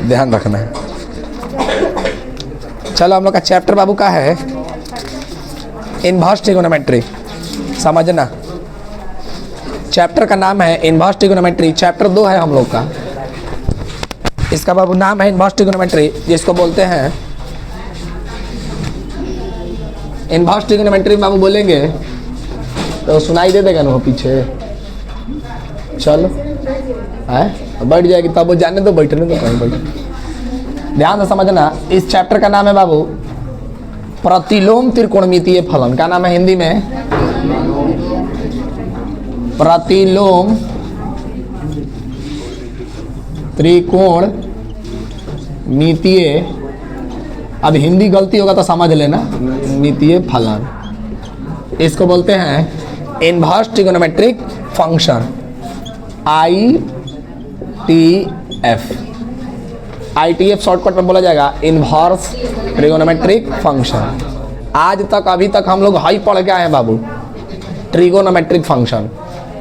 ध्यान रखना है। चलो हम लोग का चैप्टर बाबू का है इनवर्स ट्रिगोनोमेट्री, समझना। चैप्टर का नाम है इनवर्स ट्रिगोनोमेट्री, चैप्टर 2 है हम लोग का। इसका बाबू नाम है इनवर्स ट्रिगोनोमेट्री, जिसको बोलते हैं इनवर्स ट्रिगोनोमेट्री। बाबू बोलेंगे तो सुनाई दे देगा ना वो पीछे। चलो है बैठ जाएगी तब वो जाने दो, बैठने दो कहीं बैठ। ध्यान से समझना, इस चैप्टर का नाम है बाबू प्रतिलोम त्रिकोणमितीय फलन। क्या नाम है हिंदी में? प्रतिलोम त्रिकोण मितीय। अब हिंदी गलती होगा तो समझ लेना, मितीय फलन। इसको बोलते हैं inverse trigonometric function, ITF shortcut में बोला जाएगा इनवर्स ट्रिगोनोमेट्रिक फंक्शन। आज तक अभी तक हम लोग हाई पढ़ के आए हैं बाबू, ट्रिगोनोमेट्रिक फंक्शन।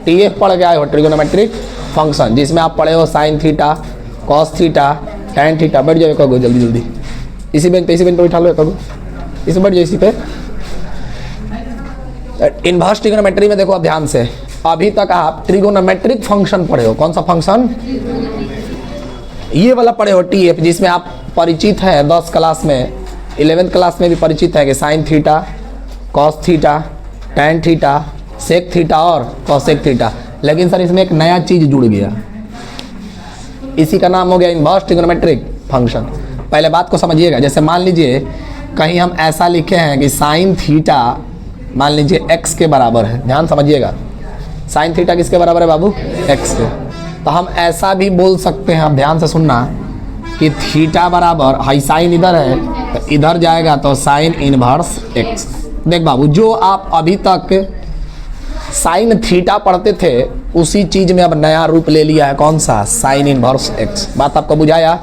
TF पढ़ के आए हो, ट्रिगोनोमेट्रिक फंक्शन, जिसमें आप पढ़े हो sign theta, cos theta, tan theta. बैठ जाओ कहो जल्दी जल्दी, इसी बेंच पे बैठा लो कहो, इसी बैठ जाओ इसी पे। इनवर्स ट्रिगोनोमेट्री में देखो आप ध्यान से, अभी तक आप ट्रिगोनोमेट्रिक फंक्शन पढ़े हो। कौन सा फंक्शन? ये वाला पढ़े हो TF, जिसमें आप परिचित हैं 10 क्लास में, 11th क्लास में भी परिचित है कि sine theta, cos theta, tan theta, sec theta और कॉसेक थीटा। लेकिन सर इसमें एक नया चीज जुड़ गया, इसी का नाम हो गया इनवर्स ट्रिगोनोमेट्रिक फंक्शन। पहले बात को समझिएगा, जैसे मान लीजिए कहीं हम ऐसा लिखे हैं कि साइन थीटा मान लीजिए x के बराबर है। ध्यान समझिएगा, साइन थीटा किसके बराबर है बाबू? x के। तो हम ऐसा भी बोल सकते हैं, आप ध्यान से सुनना, कि थीटा बराबर, हाई साइन इधर है तो इधर जाएगा तो साइन इनवर्स x। देख बाबू, जो आप अभी तक साइन थीटा पढ़ते थे उसी चीज में अब नया रूप ले लिया है। कौन सा? Sign inverse x। बात आपको बुझाया?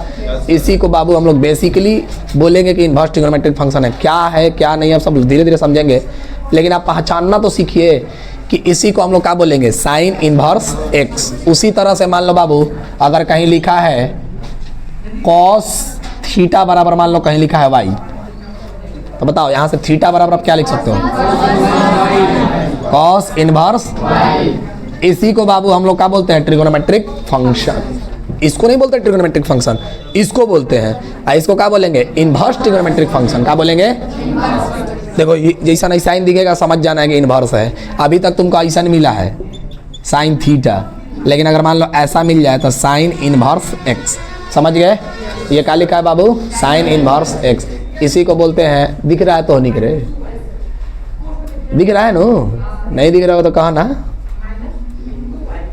इसी को बाबू हम लोग बेसिकली बोलेंगे कि इनवर्स ट्रिगोनोमेट्रिक फंक्शन है। क्या है क्या नहीं, अब सब धीरे धीरे समझेंगे, लेकिन आप पहचानना तो सीखिए कि इसी को हम लोग क्या बोलेंगे? Sign inverse x। उसी तरह से मान लो बाबू, अगर कहीं लिखा है कॉस थीटा बराबर, मान लो कहीं लिखा है y, तो बताओ यहाँ से थीटा बराबर आप क्या लिख सकते हो? Cos inverse. इसी को बाबू हम लोग क्या बोलते हैं? Trigonometric function. इसको नहीं बोलते ट्रिगोनोमेट्रिक फंक्शन, इसको बोलते हैं। इसको क्या बोलेंगे? Inverse trigonometric function. क्या बोलेंगे? देखो जैसा नहीं साइन दिखेगा समझ जाना है कि इनवर्स है। अभी तक तुमको ऐसा नहीं मिला है साइन थीटा, लेकिन अगर मान लो ऐसा मिल जाए तो साइन इनवर्स x। समझ गए? ये क्या लिखा है बाबू? Sign inverse x। इसी को बोलते हैं, दिख रहा है तो नहीं करे, दिख रहा है नो, नहीं दिख रहा हो तो कहा ना,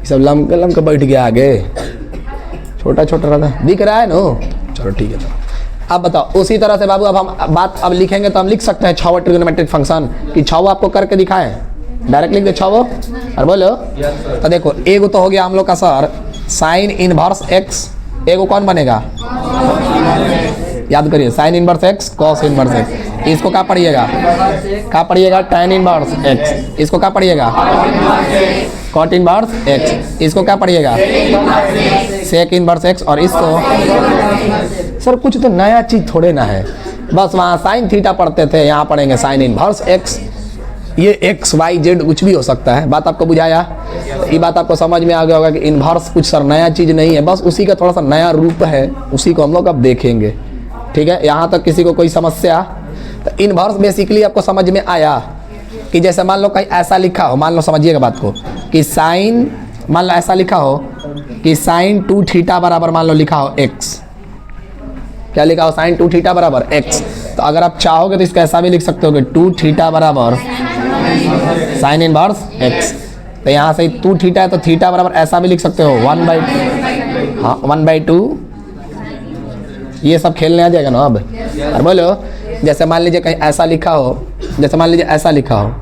सब लमके लमके बैठ गया आगे, छोटा छोटा रहता, दिख रहा है नो। चलो ठीक है। तो अब बताओ, उसी तरह से बाबू अब हम बात अब लिखेंगे तो हम लिख सकते हैं छाव ट्रिगोनोमेट्रिक फंक्शन कि छाव आपको करके दिखाएं, डायरेक्ट लिख दे छाव और बोलो। तो देखो एगो तो हो गया हम लोग का सर साइन इनवर्स x, एगो कौन बनेगा? याद करिए, sine inverse x, cos inverse x। इसको क्या पढ़िएगा? क्या पढ़िएगा? Tan inverse x। इसको क्या पढ़िएगा? Cot inverse x। इसको क्या पढ़िएगा? Sec inverse x। और इसको सर कुछ तो नया चीज थोड़े ना है, बस वहाँ साइन थीटा पढ़ते थे, यहाँ पढ़ेंगे साइन इनवर्स x। ये x y z कुछ भी हो सकता है। बात आपको बुझाया? ये बात आपको समझ में आ गया होगा कि इनवर्स कुछ सर नया चीज़ नहीं है, बस उसी का थोड़ा सा नया रूप है, उसी को हम लोग अब देखेंगे। ठीक है, यहाँ तक किसी को कोई समस्या? तो इनवर्स बेसिकली आपको समझ में आया कि जैसे मान लो कहीं ऐसा लिखा हो, मान लो समझिएगा बात को, कि साइन, मान लो ऐसा लिखा हो कि साइन 2 थीटा बराबर मान लो लिखा हो x। क्या लिखा हो? साइन 2 थीटा बराबर x। तो अगर आप चाहोगे तो इसका ऐसा भी लिख सकते हो कि 2 थीटा बराबर साइन इनवर्स x। तो यहाँ से 2 थीटा है तो थीटा बराबर ऐसा भी लिख सकते हो 1/2। ये सब खेलने आ जाएगा ना अब। और बोलो, जैसे मान लीजिए कहीं ऐसा लिखा हो, जैसे मान लीजिए ऐसा लिखा हो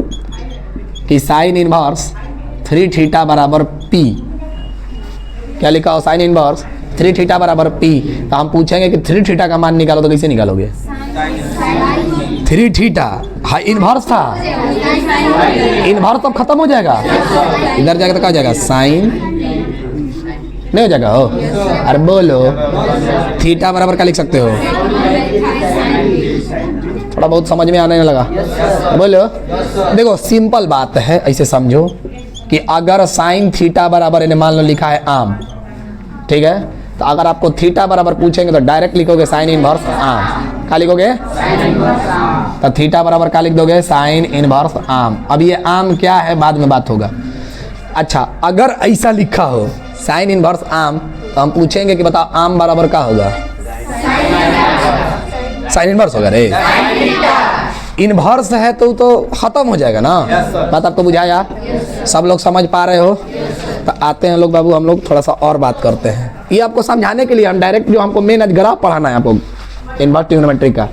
कि साइन इनवर्स 3 थीटा बराबर p। क्या लिखा हो? साइन इनवर्स 3 थीटा बराबर p। तो हम पूछेंगे कि 3 थीटा का मान निकालो, तो कैसे निकालोगे? 3 थीटा हाँ इनवर्स था, इनवर्स अब खत्म हो जाएगा, इधर जाएगा तो क्या हो जाएगा? साइन नहीं हो जाएगा हो? अरे बोलो, थीटा बराबर क्या लिख सकते हो? थोड़ा बहुत समझ में आने लगा? बोलो। देखो सिंपल बात है, ऐसे समझो कि अगर साइन थीटा बराबर इन्हें मान लो लिखा है आम, ठीक है, तो अगर आपको थीटा बराबर पूछेंगे तो डायरेक्ट लिखोगे साइन इनवर्स आम। क्या लिखोगे? तो थीटा बराबर क्या लिख दोगे? साइन इनवर्स आम। अब ये आम क्या है बाद में बात होगा। अच्छा, अगर ऐसा लिखा हो साइन इनवर्स आम, तो हम पूछेंगे कि बताओ आम बराबर क्या होगा? साइन इनवर्स होगा रे। इनवर्स है तो खत्म हो जाएगा ना। बात आपको बुझाया? सब लोग समझ पा रहे हो? तो आते हैं लोग बाबू, हम लोग थोड़ा सा और बात करते हैं। ये आपको समझाने के लिए हम डायरेक्ट जो हमको मेन ग्राफ पढ़ाना है आपको इनवर्स ट्रिग्नोमेट्री का,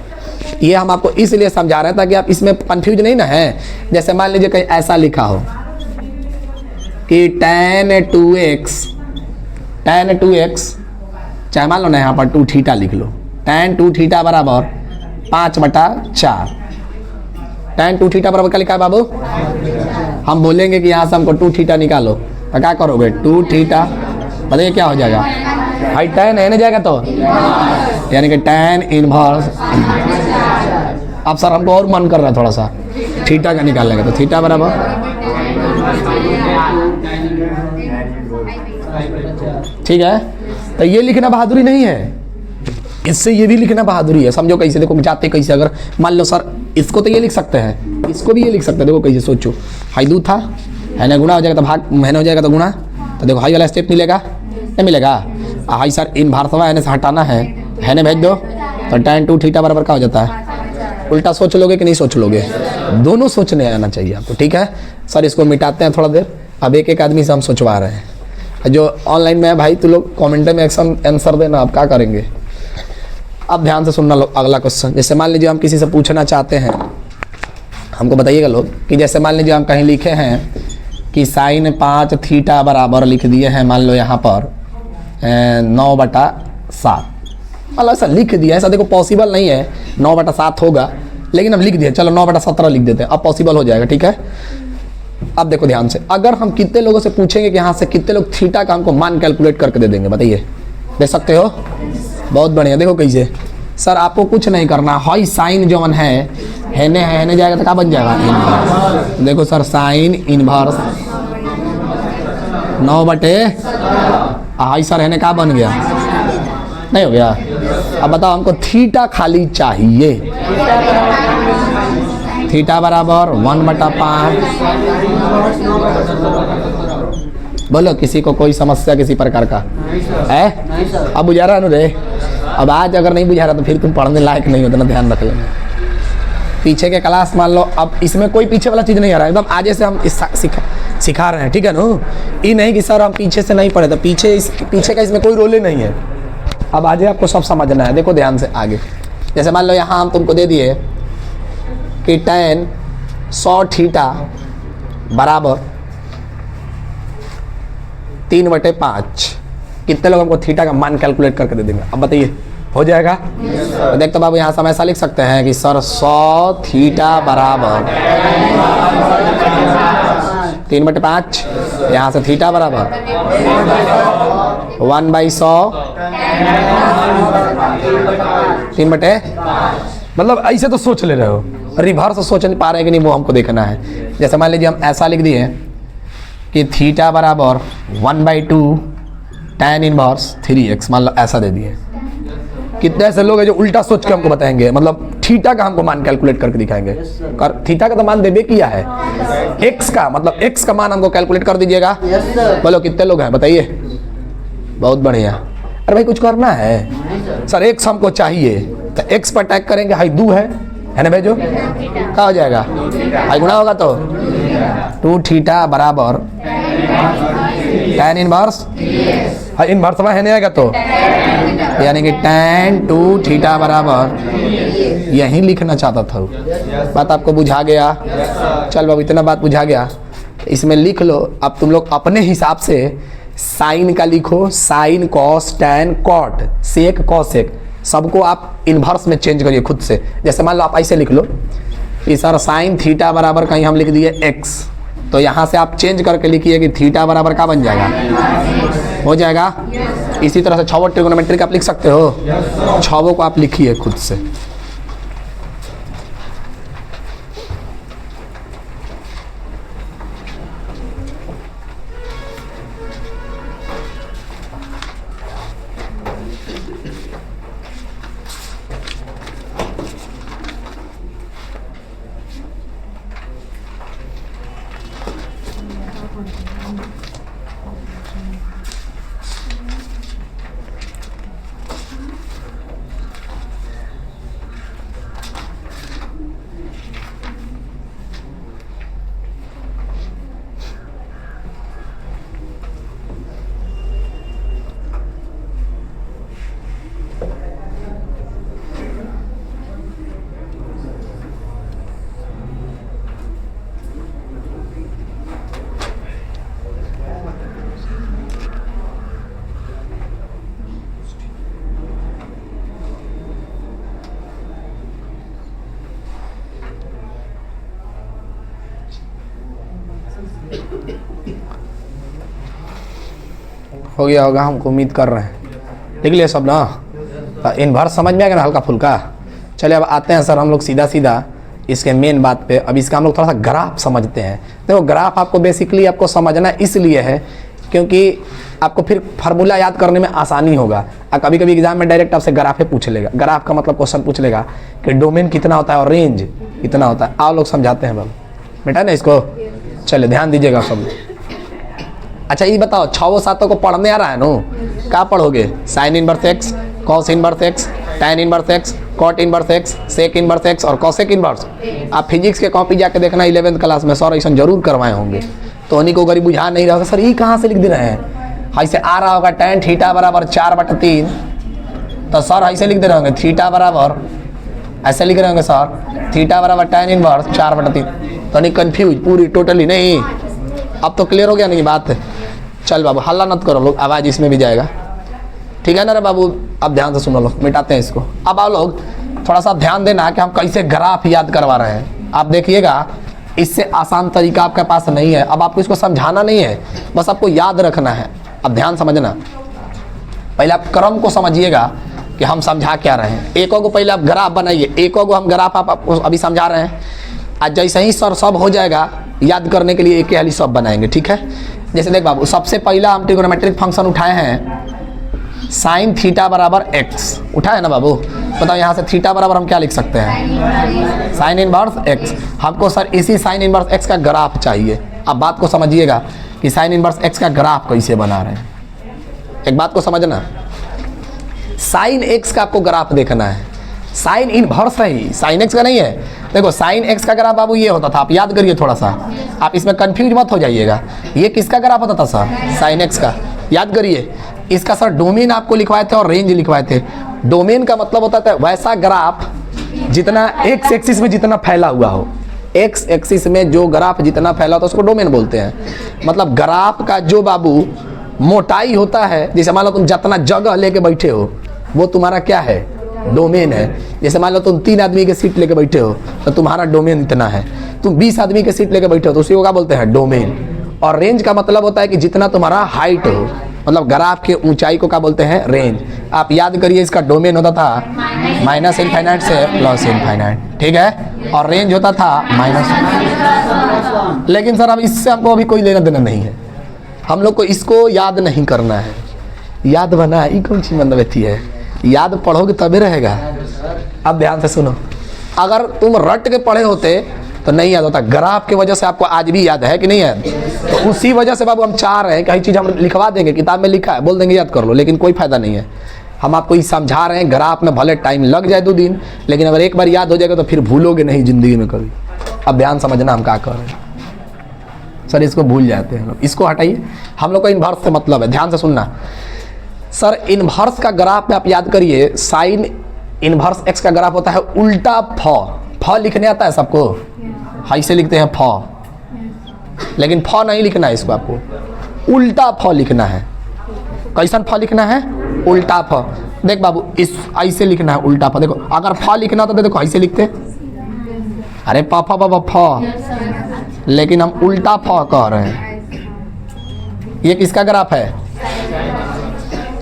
ये हम आपको इसलिए समझा रहे हैं ताकि आप इसमें कंफ्यूज नहीं ना है। जैसे मान लीजिए कहीं ऐसा लिखा हो कि tan 2x, चाहे मान लो ना यहाँ पर 2 थीटा लिख लो, tan 2 थीटा बराबर 5/4। tan 2 थीटा बराबर क्या लिखा है बाबू? हम बोलेंगे कि यहाँ से हमको 2 थीटा निकालो, तो क्या करोगे? 2 थीटा बताइए क्या हो जाएगा? भाई tan है ना जाएगा तो, यानी कि tan इनवर्स। अब सर हमको और मन कर रहा है थोड़ा सा थीटा का निकालने का, तो थीटा बराबर ठीक है। तो ये लिखना बहादुरी नहीं है, इससे ये भी लिखना बहादुरी है। समझो कैसे, देखो जाते कैसे, अगर मान लो सर इसको तो ये लिख सकते हैं, इसको भी ये लिख सकते हैं। देखो कैसे सोचो, हाई दू था है ना, गुणा हो जाएगा तो भाग, मैंने हो जाएगा तो गुणा, तो देखो हाई वाला स्टेप मिलेगा नहीं मिलेगा? हाई सर इनवर्सवा है से हटाना है ना, भेज दो, तो tan 2 थीटा बराबर क्या हो जाता है? उल्टा सोच लोगे कि नहीं सोच लोगे? दोनों सोचने आना चाहिए आपको, ठीक है। सर इसको मिटाते हैं थोड़ा देर, अब एक एक आदमी से हम सोचवा रहे हैं। जो ऑनलाइन में है भाई, तो लोग कमेंट में आंसर देना, आप क्या करेंगे। अब ध्यान से सुनना लो अगला क्वेश्चन। जैसे मान लीजिए हम किसी से पूछना चाहते हैं, हमको बताइएगा लोग कि जैसे मान लीजिए हम कहीं लिखे हैं कि साइन 5 थीटा बराबर लिख दिए हैं, मान लो यहाँ पर 9/7, मतलब ऐसा लिख दिया। ऐसा देखो पॉसिबल नहीं है 9/7 होगा, लेकिन हम लिख दिए, चलो 9/17 लिख देते हैं, अब पॉसिबल हो जाएगा, ठीक है। अब देखो ध्यान से, अगर हम कितने लोगों से पूछेंगे कि यहाँ से कितने लोग थीटा का हमको मान कैलकुलेट करके दे देंगे, बताइए? दे सकते हो? बहुत बढ़िया। देखो कैसे, सर आपको कुछ नहीं करना, हाई साइन जो है ने जाएगा तो क्या बन जाएगा? देखो sir sine inverse 9/, high sir है क्या बन गया? नहीं हो गया? अब बताओ हमको थीटा खाली चाहिए, थीटा बराबर 1/5। बोलो किसी को कोई समस्या किसी प्रकार का है? अब बुझा रहा नु रे? अब आज अगर नहीं बुझा रहा तो फिर तुम पढ़ने लायक नहीं होता ना, ध्यान रख लेना। पीछे के क्लास मान लो, अब इसमें कोई पीछे वाला चीज़ नहीं आ रहा है, एकदम आगे से हम सिखा रहे हैं, ठीक है नो? ये नहीं कि सर हम पीछे से नहीं पढ़े, तो पीछे का इसमें कोई रोल नहीं है। अब आज आपको सब समझना है, देखो ध्यान से आगे। जैसे मान लो यहाँ हम तुमको दे दिए कि tan 100 थीटा बराबर 3/5, कितने लोग हमको थीटा का मान कैलकुलेट करके दे देंगे? अब बताइए हो जाएगा? तो देख तो बाबू यहाँ से हम ऐसा लिख सकते हैं कि सर 100 थीटा बराबर 3/5, यहाँ से थीटा बराबर 1/100 3/, मतलब ऐसे तो सोच ले रहे हो, रिवर्स सोच नहीं पा रहे कि नहीं, वो हमको देखना है। जैसे मान लीजिए हम ऐसा लिख दिए कि थीटा बराबर 1/2 tan इनवर्स 3x, मान लो ऐसा दे दिए। कितने ऐसे लोग हैं जो उल्टा सोच के हमको बताएंगे, मतलब थीटा का हमको मान कैलकुलेट करके दिखाएंगे। थीटा का तो मान देबे किया है, x का मतलब x का मान हमको कैलकुलेट कर दीजिएगा। बोलो कितने लोग हैं बताइए? बहुत बढ़िया। अरे भाई कुछ करना है सर, x हमको चाहिए, तो x पर टैग करेंगे, हाई दू है ना भेजो, क्या हो जाएगा? हाई गुणा होगा तो 2 थीटा बराबर tan इनवर्स, हाई इनवर्स है नहीं आएगा तो, यानी कि tan 2 थीटा बराबर, यही लिखना चाहता था। बात आपको बुझा गया? चल बाबू इतना बात बुझा गया, इसमें लिख लो। अब तुम लोग अपने हिसाब से साइन का लिखो, sine cos tan cot sec cosec, सबको आप इन्वर्स में चेंज करिए खुद से। जैसे मान लो आप ऐसे लिख लो कि सर साइन थीटा बराबर कहीं हम लिख दिए x, तो यहाँ से आप चेंज करके लिखिए कि थीटा बराबर क्या बन जाएगा? हो जाएगा। इसी तरह से छवो ट्रिगोनोमेट्रिक आप लिख सकते हो, छवों को आप लिखिए खुद से। हो गया होगा, हमको उम्मीद कर रहे हैं। लिख लिया सब ना, इनवर्स समझ में आ गया ना हल्का फुल्का। चलिए अब आते हैं सर हम लोग सीधा सीधा इसके मेन बात पे। अब इसका हम लोग थोड़ा सा ग्राफ समझते हैं। देखो ग्राफ आपको बेसिकली आपको समझना इसलिए है क्योंकि आपको फिर फार्मूला याद करने में आसानी होगा। कभी कभी एग्जाम में डायरेक्ट आपसे ग्राफ पूछ लेगा, ग्राफ का मतलब क्वेश्चन पूछ लेगा कि डोमेन कितना होता है और रेंज कितना होता है। आओ लोग समझाते हैं बाबू बेटा ना इसको। चलिए ध्यान दीजिएगा सब। अच्छा ये बताओ 6 7 को पढ़ने आ रहा है नो, क्या पढ़ोगे? Sine inverse x, cos inverse x, tan inverse x, cot inverse x, sec inverse x और कॉसेक इनवर्स। आप फिजिक्स के कॉपी जाके देखना 11th क्लास में, सर ऐसा जरूर करवाए होंगे। तो उन्हीं को गरीब बुझा नहीं रहा सर ये कहाँ से लिख दे रहे हैं। ऐसे आ रहा होगा tan थीटा बराबर 4/3, तो सर ऐसे लिख दे रहे होंगे थीटा बराबर, ऐसे लिख रहे होंगे सर थीटा बराबर tan इनवर्स 4/3। तो नहीं कन्फ्यूज पूरी टोटली नहीं। अब तो क्लियर हो गया नहीं बात। चल बाबू हल्ला मत करो लोग, आवाज़ इसमें भी जाएगा, ठीक है ना रे बाबू। अब ध्यान से सुनो लोग, मिटाते हैं इसको। अब आप लोग थोड़ा सा ध्यान देना कि हम कैसे ग्राफ याद करवा रहे हैं। आप देखिएगा इससे आसान तरीका आपके पास नहीं है। अब आपको इसको समझाना नहीं है, बस आपको याद रखना है। अब ध्यान समझना, पहले आप क्रम को समझिएगा कि हम समझा क्या रहे हैं। एको को पहले आप ग्राफ बनाइए, एको को हम ग्राफ आपको अभी समझा रहे हैं। आज जैसे ही सर सब हो जाएगा याद करने के लिए एक ही सब बनाएंगे, ठीक है। जैसे देख बाबू सबसे पहला हम ट्रिगोनोमेट्रिक फंक्शन उठाए हैं साइन थीटा बराबर एक्स, उठाए ना बाबू। बताओ यहाँ से थीटा बराबर हम क्या लिख सकते हैं? Sign inverse x. हमको सर इसी साइन इनवर्स एक्स का ग्राफ चाहिए। अब बात को समझिएगा कि साइन इनवर्स एक्स का ग्राफ कैसे बना रहे हैं। एक बात को समझना, साइन एक्स का आपको ग्राफ देखना है। साइन इनवर्स है ही, साइन एक्स का नहीं है। देखो साइन एक्स का ग्राफ बाबू ये होता था, आप याद करिए थोड़ा सा, आप इसमें कंफ्यूज मत हो जाइएगा। ये किसका ग्राफ होता था सर? साइन एक्स का। याद करिए इसका सर डोमेन आपको लिखवाए थे और रेंज लिखवाए थे। डोमेन का मतलब होता था वैसा ग्राफ जितना एक्स एक्सिस में जितना फैला हुआ हो। एक्स एक्सिस में जो ग्राफ जितना फैला होता है उसको डोमेन बोलते हैं। मतलब ग्राफ का जो बाबू मोटाई होता है, जैसे मान लो तुम जितना जगह लेके बैठे हो वो तुम्हारा क्या है? डोमेन है। जैसे मान लो तुम 3 आदमी के सीट लेके बैठे हो तो तुम्हारा डोमेन इतना है। तुम 20 आदमी के सीट लेके बैठे हो तो उसी को क्या बोलते हैं? डोमेन। और रेंज का मतलब होता है कि जितना तुम्हारा हाइट हो, मतलब ग्राफ के ऊंचाई को क्या बोलते हैं? रेंज। आप याद करिए इसका डोमेन होता था माइनस इनफाइनाइट से प्लस इनफाइनाइट, ठीक है। और रेंज होता था माइनस। लेकिन सर अब इससे हमको अभी कोई लेना देना नहीं है, हम लोग को इसको याद नहीं करना है। याद बना ये कौन सी मनोवृत्ति है? याद पढ़ोगे तभी रहेगा। अब ध्यान से सुनो, अगर तुम रट के पढ़े होते तो नहीं याद होता। ग्राफ की वजह से आपको आज भी याद है कि नहीं याद? तो उसी वजह से बाबू हम चाह रहे हैं कई चीज़ हम लिखवा देंगे, किताब में लिखा है बोल देंगे याद कर लो, लेकिन कोई फायदा नहीं है। हम आपको ये समझा रहे हैं, ग्राफ में भले टाइम लग जाए 2 दिन, लेकिन अगर एक बार याद हो जाएगा तो फिर भूलोगे नहीं ज़िंदगी में कभी। अब ध्यान समझना हम क्या कर रहे हैं। सर इसको भूल जाते हैं लोग, इसको हटाइए। हम लोग को इनवर्स से मतलब है, ध्यान से सुनना। सर इनवर्स का ग्राफ में आप याद करिए साइन इनवर्स एक्स का ग्राफ होता है उल्टा फ लिखने आता है सबको? ऐसे लिखते हैं फ, लेकिन फ नहीं लिखना है इसको, आपको उल्टा फ लिखना है। कैसन फ लिखना है? उल्टा फ। देख बाबू इस ऐसे लिखना है उल्टा फ। देखो अगर फ लिखना होता तो देखो ऐसे लिखते, अरे प फ ब फ, लेकिन हम उल्टा फ कह रहे हैं। ये किसका ग्राफ है?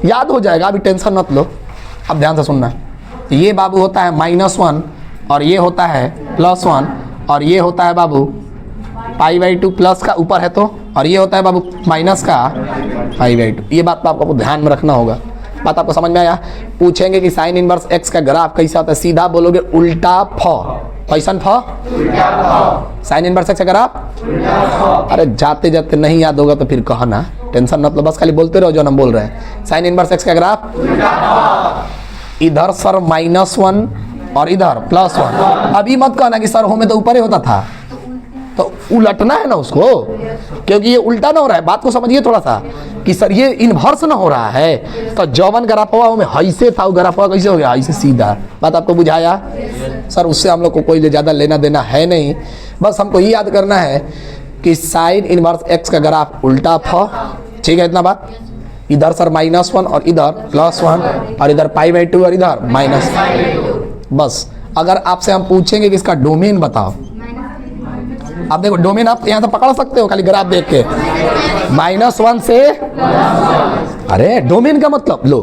याद हो जाएगा, अभी टेंशन मत लो। अब ध्यान से सुनना, ये बाबू होता है -1 और ये होता है +1 और ये होता है बाबू π/2 प्लस का ऊपर है तो, और ये होता है बाबू माइनस का π/2। ये बात तो आपको ध्यान में रखना होगा। बात आपको समझ में आया? पूछेंगे कि साइन इनवर्स x का ग्राफ कैसा होता है, सीधा बोलोगे उल्टा फ। कैसन फ? साइन इनवर्स x का ग्राफ। अरे जाते जाते नहीं याद होगा तो फिर कहना, टेंशन मत लो, बस खाली बोलते रहो जो हम बोल रहे हैं। साइन इनवर्स x का ग्राफ, इधर सर -1 और इधर +1। अभी मत कहना कि सर हमें तो ऊपर ही होता था, तो उलटना है ना उसको, क्योंकि ये उल्टा ना हो रहा है। बात को समझिए थोड़ा सा कि सर ये इन्वर्स ना हो रहा है, तो जौवन ग्राफ हुआ में ऐसे था, वो ग्राफ हुआ कैसे हो गया, ऐसे सीधा। बात आपको बुझाया? सर उससे हम लोग को कोई ज़्यादा लेना देना है नहीं, बस हमको ये याद करना है कि साइन इनवर्स x का ग्राफ उल्टा फ। ठीक है, इतना बात। इधर सर -1 और इधर +1 और इधर π/2 और इधर -। बस अगर आपसे हम पूछेंगे कि इसका डोमेन बताओ, आप देखो डोमेन आप यहाँ से पकड़ सकते हो खाली ग्राफ देख के, -1 से, अरे डोमेन का मतलब लो,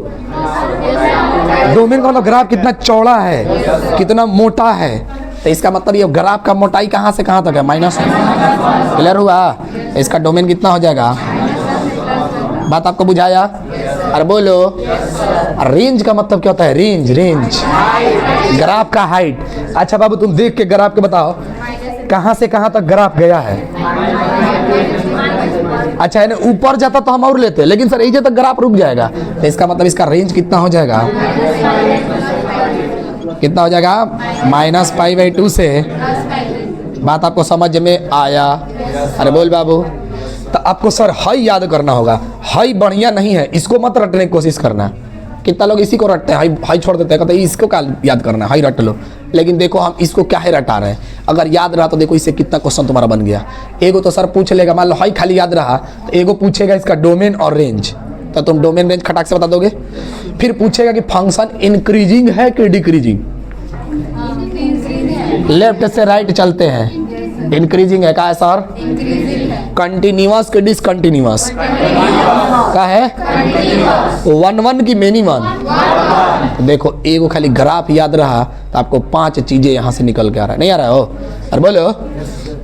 डोमेन का मतलब ग्राफ कितना चौड़ा है, कितना मोटा है, तो इसका मतलब ये ग्राफ का मोटाई कहाँ से कहाँ तक है, -1। क्लियर हुआ? इसका डोमेन कितना हो जाएगा? बात आपको बुझाया? अरे बोलो, रेंज का मतलब क्या होता है? रेंज, रेंज ग्राफ का हाइट। अच्छा बाबू तुम देख के ग्राफ के बताओ कहाँ से कहाँ तक ग्राफ गया है। अच्छा है ऊपर जाता तो हम और लेते, लेकिन सर यही तक ग्राफ रुक जाएगा, तो इसका मतलब इसका रेंज कितना हो जाएगा? कितना हो जाएगा? -π/2 से। बात आपको समझ में आया? अरे बोल बाबू, तो आपको सर हाई याद करना होगा। हाई बढ़िया नहीं है, इसको मत रटने की कोशिश करना। कितना लोग इसी को रटते हैं, हाई हाई छोड़ देते हैं, कहते हैं इसको क्या याद करना है, हाई रट लो। लेकिन देखो हम इसको क्या है रटा रहे हैं, अगर याद रहा तो देखो इससे कितना क्वेश्चन तुम्हारा बन गया। एगो तो सर पूछ लेगा, मान लो हाई खाली याद रहा, तो एगो पूछेगा इसका डोमेन और रेंज, तो तुम डोमेन रेंज खटाक से बता दोगे। फिर पूछेगा कि फंक्शन इंक्रीजिंग है कि डिक्रीजिंग, लेफ्ट से राइट चलते हैं, इंक्रीजिंग है। का है सर? कंटिन्यूअस के डिसकंटिन्यूअस का है? 1 की मेनी वन। देखो एगो खाली ग्राफ याद रहा तो आपको 5 चीजें यहाँ से निकल के आ रहा है, नहीं आ रहा हो? अरे बोलो,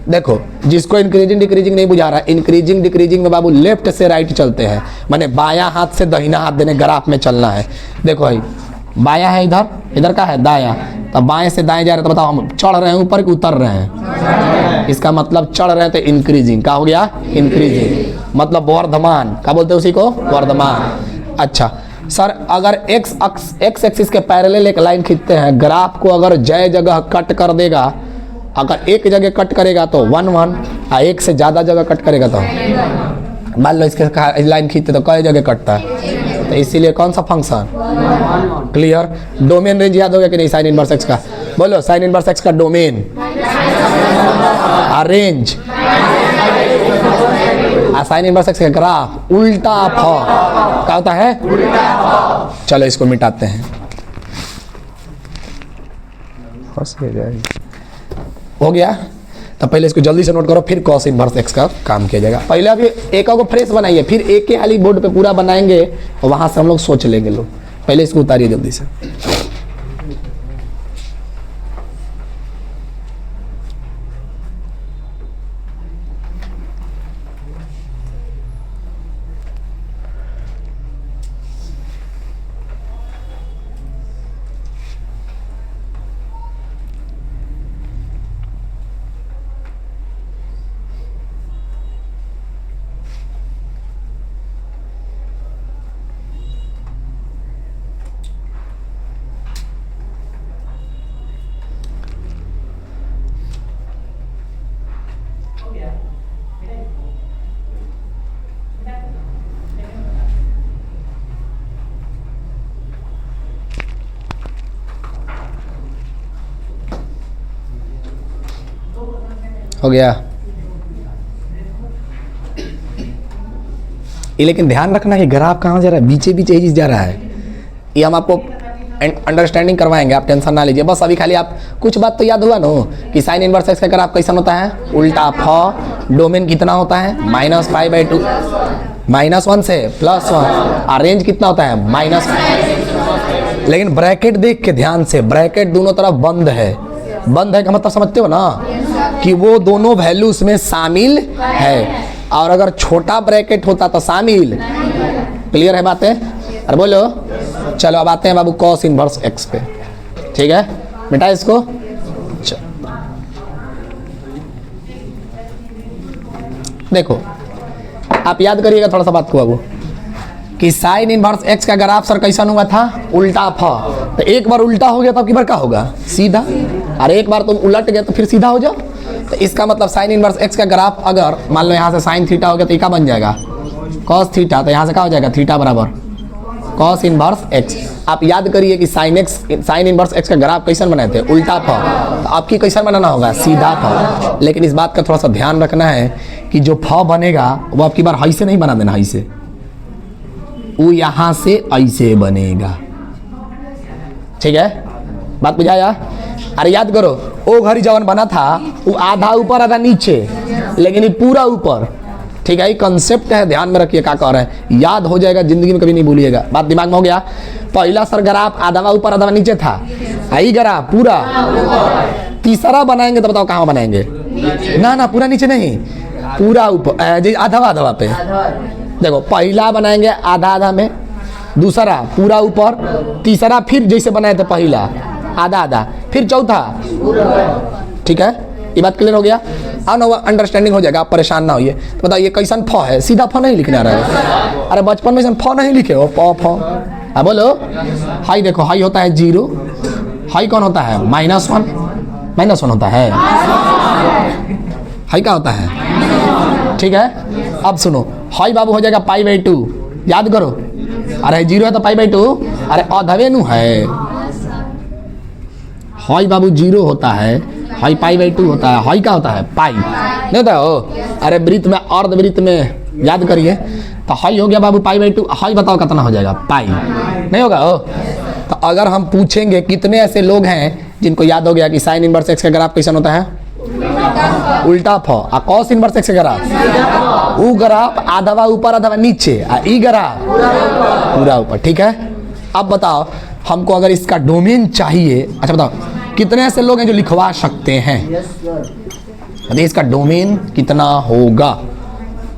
देखो जिसको इंक्रीजिंग डिक्रीजिंग नहीं बुझा रहा है, इंक्रीजिंग डिक्रीजिंग में बाबू लेफ्ट से राइट चलते हैं, माने बायां हाथ से दाहिना हाथ देने ग्राफ में चलना है। देखो भाई बायां है इधर, इधर का है दायां, तो बाएं से दाएं जा रहे हैं, तो बताओ हम चढ़ रहे हैं ऊपर कि उतर रहे हैं? इसका मतलब चढ़ रहे हैं तो इंक्रीजिंग। का हो गया? इंक्रीजिंग मतलब वर्धमान। क्या बोलते हैं उसी को? वर्धमान। अच्छा सर अगर एक्स एक्सिस के पैरेलल एक लाइन खींचते हैं, ग्राफ को अगर जय जगह कट कर देगा, अगर एक जगह कट करेगा तो 1 1, और एक से ज़्यादा जगह कट करेगा तो, मान लो इसके लाइन खींचते तो कई जगह कटता है, तो इसीलिए कौन सा फंक्शन? क्लियर? डोमेन रेंज याद हो गया कि नहीं? साइन इनवर्स x का बोलो, साइन इनवर्स x का डोमेन और रेंज, साइन इनवर्स x का ग्राफ उल्टा फ। क्या होता है? चलो इसको मिटाते हैं। हो गया? तो पहले इसको जल्दी से नोट करो, फिर कॉस इनवर्स x का काम किया जाएगा। पहले अभी एक को फ्रेश बनाइए, फिर एक के हाली बोर्ड पे पूरा बनाएंगे और वहां से हम लोग सोच लेंगे। लोग पहले इसको उतारिए जल्दी से। हो गया? ये लेकिन ध्यान रखना कि ग्राफ कहाँ जा रहा है, बीचे बीचे चीज जा रहा है। ये हम आपको अंडरस्टैंडिंग करवाएंगे, आप टेंशन ना लीजिए। बस अभी खाली आप कुछ बात तो याद हुआ ना कि साइन इनवर्स x का ग्राफ कैसा होता है? उल्टा फ। डोमेन कितना होता है? -π/2। -1 से +1 और रेंज कितना होता है -1। लेकिन ब्रैकेट देख के ध्यान से, ब्रैकेट दोनों तरफ बंद है। बंद है का मतलब समझते हो ना, कि वो दोनों वैल्यू उसमें शामिल है। और अगर छोटा ब्रैकेट होता तो शामिल। क्लियर है बातें? अरे बोलो। चलो अब आते हैं बाबू cos इनवर्स x पे। ठीक है बेटा, इसको देखो, आप याद करिएगा थोड़ा सा बात को बाबू, कि साइन इनवर्स x का ग्राफ सर कैसा हुआ था? उल्टा था। तो एक बार उल्टा हो गया तो अब की बार क्या होगा? सीधा। और एक बार तुम उलट गए तो फिर सीधा हो जाओ। तो इसका मतलब साइन इनवर्स x का ग्राफ अगर मान लो यहाँ से साइन थीटा हो गया तो ये क्या बन जाएगा? Cos theta. तो यहाँ से क्या हो जाएगा? थीटा बराबर कॉस इनवर्स x। आप याद करिए कि साइन इनवर्स x का ग्राफ कैसन बनाए थे? उल्टा था। तो आपकी कैसन बनाना होगा? सीधा था। लेकिन इस बात का थोड़ा सा ध्यान रखना है कि जो फ बनेगा वो आपकी बार हाई से नहीं बना देना, हाई से, वो यहाँ से ऐसे बनेगा। ठीक है, बात बुझाया? अरे याद करो, वो घड़ी जवन बना था वो आधा ऊपर आधा नीचे, लेकिन ये पूरा ऊपर। ठीक है, ये कंसेप्ट है, ध्यान में रखिए क्या कह रहे हैं, याद हो जाएगा, जिंदगी में कभी नहीं भूलिएगा। बात दिमाग में हो गया? पहला सर ग्राफ आधा ऊपर आधा नीचे था, आई ग्राफ पूरा। तीसरा बनाएंगे तो बताओ कहाँ बनाएंगे? ना ना, पूरा नीचे नहीं, पूरा ऊपर, आधा आधा पे। देखो, पहला बनाएंगे आधा आधा में, दूसरा पूरा ऊपर, तीसरा फिर जैसे बनाए थे पहला आधा आधा, फिर चौथा। ठीक है, ये बात क्लियर हो गया? हाँ ना, अंडरस्टैंडिंग हो जाएगा, आप परेशान ना होइए। तो बताओ ये कैसन फ है? सीधा फ नहीं लिखने आ रहा है? अरे बचपन में फ नहीं लिखे हो, प फ। हाँ बोलो। हाई देखो, हाई होता है 0, हाई कौन होता है? -1, -1 होता है। हाई क्या होता है? ठीक है, अब सुनो, हाई बाबू हो जाएगा π/2। याद करो, अरे 0 है तो π/2, अरे अधवे नु है। हाई बाबू 0 होता है, हाई π/2 होता है। हाई क्या होता है? पाई नहीं होता है? ओ अरे वृत्त में, अर्धवृत्त में याद करिए, तो हाई हो गया बाबू π/2। हाई बताओ कितना हो जाएगा? पाई नहीं होगा? ओ तो अगर हम पूछेंगे कितने ऐसे लोग हैं जिनको याद हो गया कि साइन इनवर्स x का ग्राफ कैसा होता है? उल्टा फ। आ कॉस इनवर्स x का ग्राफ, वो ग्राफ आधा ऊपर आधा नीचे, आ ई ग्राफ पूरा ऊपर। ठीक है, अब बताओ हमको अगर इसका डोमेन चाहिए, अच्छा बताओ कितने ऐसे लोग हैं जो लिखवा सकते हैं? बताइए इसका डोमेन कितना होगा?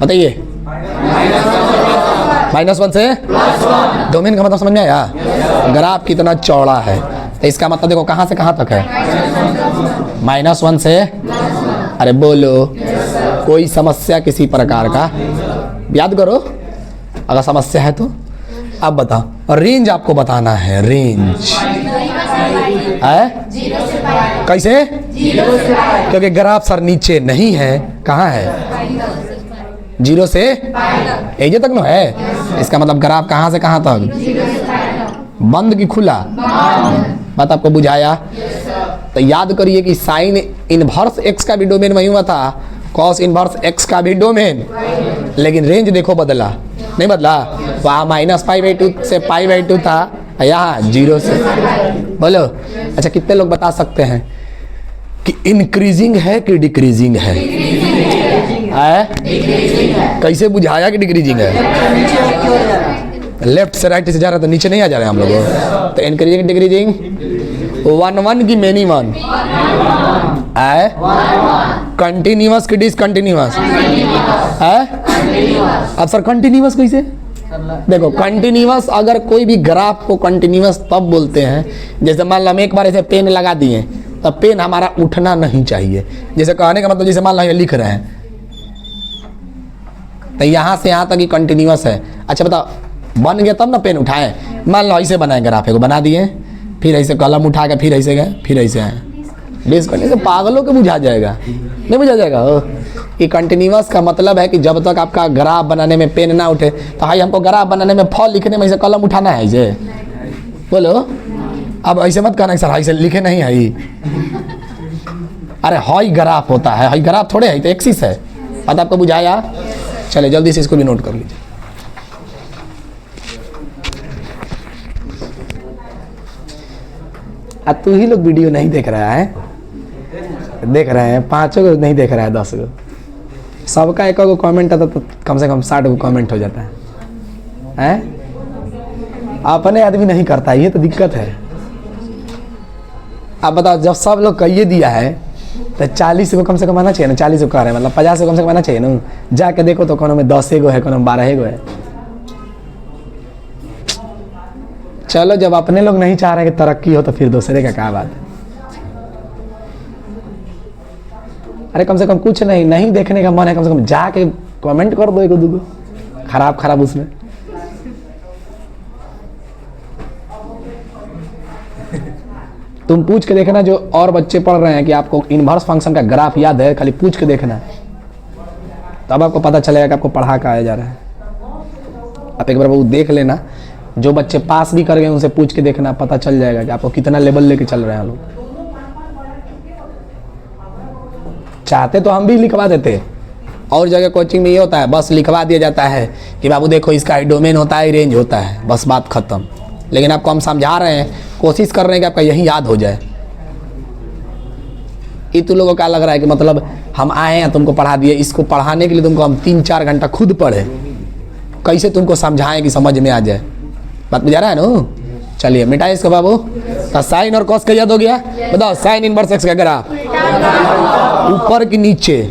बताइए। -1 से डोमेन का मतलब समझ में आया? ग्राफ कितना चौड़ा है। तो इसका मतलब देखो कहाँ से कहाँ तक है? -1 से, अरे बोलो, कोई समस्या किसी प्रकार का? याद करो अगर समस्या है तो। अब बताओ, रेंज आपको बताना है, रेंज है कैसे? क्योंकि ग्राफ सर नीचे नहीं है, कहाँ है? 0 से एजे तक ना है। इसका मतलब ग्राफ कहाँ से कहाँ तक? बंद की खुला? बात आपको बुझाया? तो याद करिए कि साइन इनवर्स x का भी डोमेन वही हुआ था, कॉस इनवर्स x का भी डोमेन, लेकिन रेंज देखो बदला नहीं बदला? वहाँ -π/2 से π/2 था, यहाँ 0 से। बोलो। अच्छा, कितने लोग बता सकते हैं कि इंक्रीजिंग है कि डिक्रीजिंग है? कैसे बुझाया कि डिक्रीजिंग है? लेफ्ट से राइट से जा रहा है तो नीचे नहीं आ जा रहे हम लोग। तो इंक्रीजिंग डिक्रीजिंग, 1 की मेनी 1 है, कंटिन्यूअस की डिसकंटिन्यूअस है। अब सर कंटिन्यूअस कैसे? देखो, कंटिन्यूअस अगर कोई भी ग्राफ को कंटिन्यूअस तब बोलते हैं, जैसे मान लो हम एक बार ऐसे पेन लगा दिए तो पेन हमारा उठना नहीं चाहिए। जैसे कहने का मतलब, जैसे मान लो ये लिख रहे हैं तो यहाँ से यहाँ तक ही कंटिन्यूअस है। अच्छा बताओ, बन गया तब ना पेन उठाए। मान लो ऐसे बनाए ग्राफ को बना दिए, फिर ऐसे कलम उठा के फिर ऐसे गए, फिर ऐसे आए, डिस्कंटिन्यूअस से पागलों के बुझा जाएगा, नहीं बुझा जाएगा? कि कंटिन्यूअस का मतलब है कि जब तक आपका ग्राफ बनाने में पेन ना उठे, तो भाई हमको ग्राफ बनाने में फॉल लिखने में ऐसे कलम उठाना है ऐसे। बोलो। अब ऐसे मत कहना सर ऐसे लिखे नहीं है। अरे हाई ग्राफ होता है, हाई ग्राफ थोड़े है, तो एक्सिस है। बात आपको बुझाया? चले जल्दी से इसको भी नोट कर लीजिए। अब तू ही लोग वीडियो नहीं देख रहा है, देख रहे हैं 5 को नहीं देख रहा है 10 को। सबका एक को कमेंट आता तो कम से कम 60 को कमेंट हो जाता है, हैं? अपने आदमी नहीं करता, ये तो दिक्कत है। आप बताओ, जब सब लोग कहिए दिया है तो 40 को कम से कम आना चाहिए ना। 40 को कह रहे हैं मतलब 50 को कम से कम आना चाहिए ना। जाके देखो तो कोनो में 10 गो है, कोनो में 12 गो है। चलो, जब अपने लोग नहीं चाह रहे कि तरक्की हो तो फिर दूसरे का क्या बात है। अरे कम से कम कुछ नहीं देखने का मन है, कम से कम जाके कमेंट कर दो एक दो खराब उसमें। तुम पूछ के देखना, जो और बच्चे पढ़ रहे हैं कि आपको इनवर्स फंक्शन का ग्राफ याद है, खाली पूछ के देखना, तब आपको पता चलेगा कि आपको पढ़ा का आया जा रहा है। आप एक बार वो देख लेना, जो बच्चे पास भी कर गए उनसे पूछ के देखना, पता चल जाएगा कि आपको कितना लेवल लेके चल रहे हैं लोग। चाहते तो हम भी लिखवा देते, और जगह कोचिंग में ये होता है, बस लिखवा दिया जाता है कि बाबू देखो इसका डोमेन होता है, रेंज होता है, बस बात खत्म। लेकिन आपको हम समझा रहे हैं, कोशिश कर रहे हैं कि आपका यही याद हो जाए। ये तो लोगों को क्या लग रहा है कि मतलब हम आए हैं तुमको पढ़ा दिए, इसको पढ़ाने के लिए तुमको हम 3-4 घंटा खुद पढ़े, कैसे तुमको समझाएं कि समझ में आ जाए। बात बुझा रहा है ना? चलिए मिटाइए इसको बाबू। तो साइन और कॉस का याद हो गया? बताओ, साइन इनवर्स एक्स का ग्राफ ऊपर की नीचे,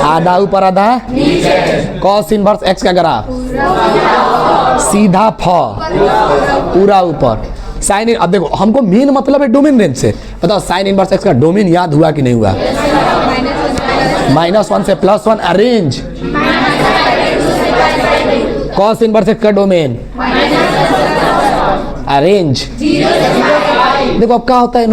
आधा ऊपर आधा नीचे। कॉस इनवर्स एक्स का ग्राफ सीधा फ पूरा ऊपर। साइन, अब देखो हमको मेन मतलब है डोमेन रेंज से। बताओ साइन इनवर्स एक्स का डोमेन याद हुआ कि नहीं हुआ? -1 से +1 अरेंज। कॉस इनवर्स एक्स का डोमेन अरेंज। देखो अब क्या होता है,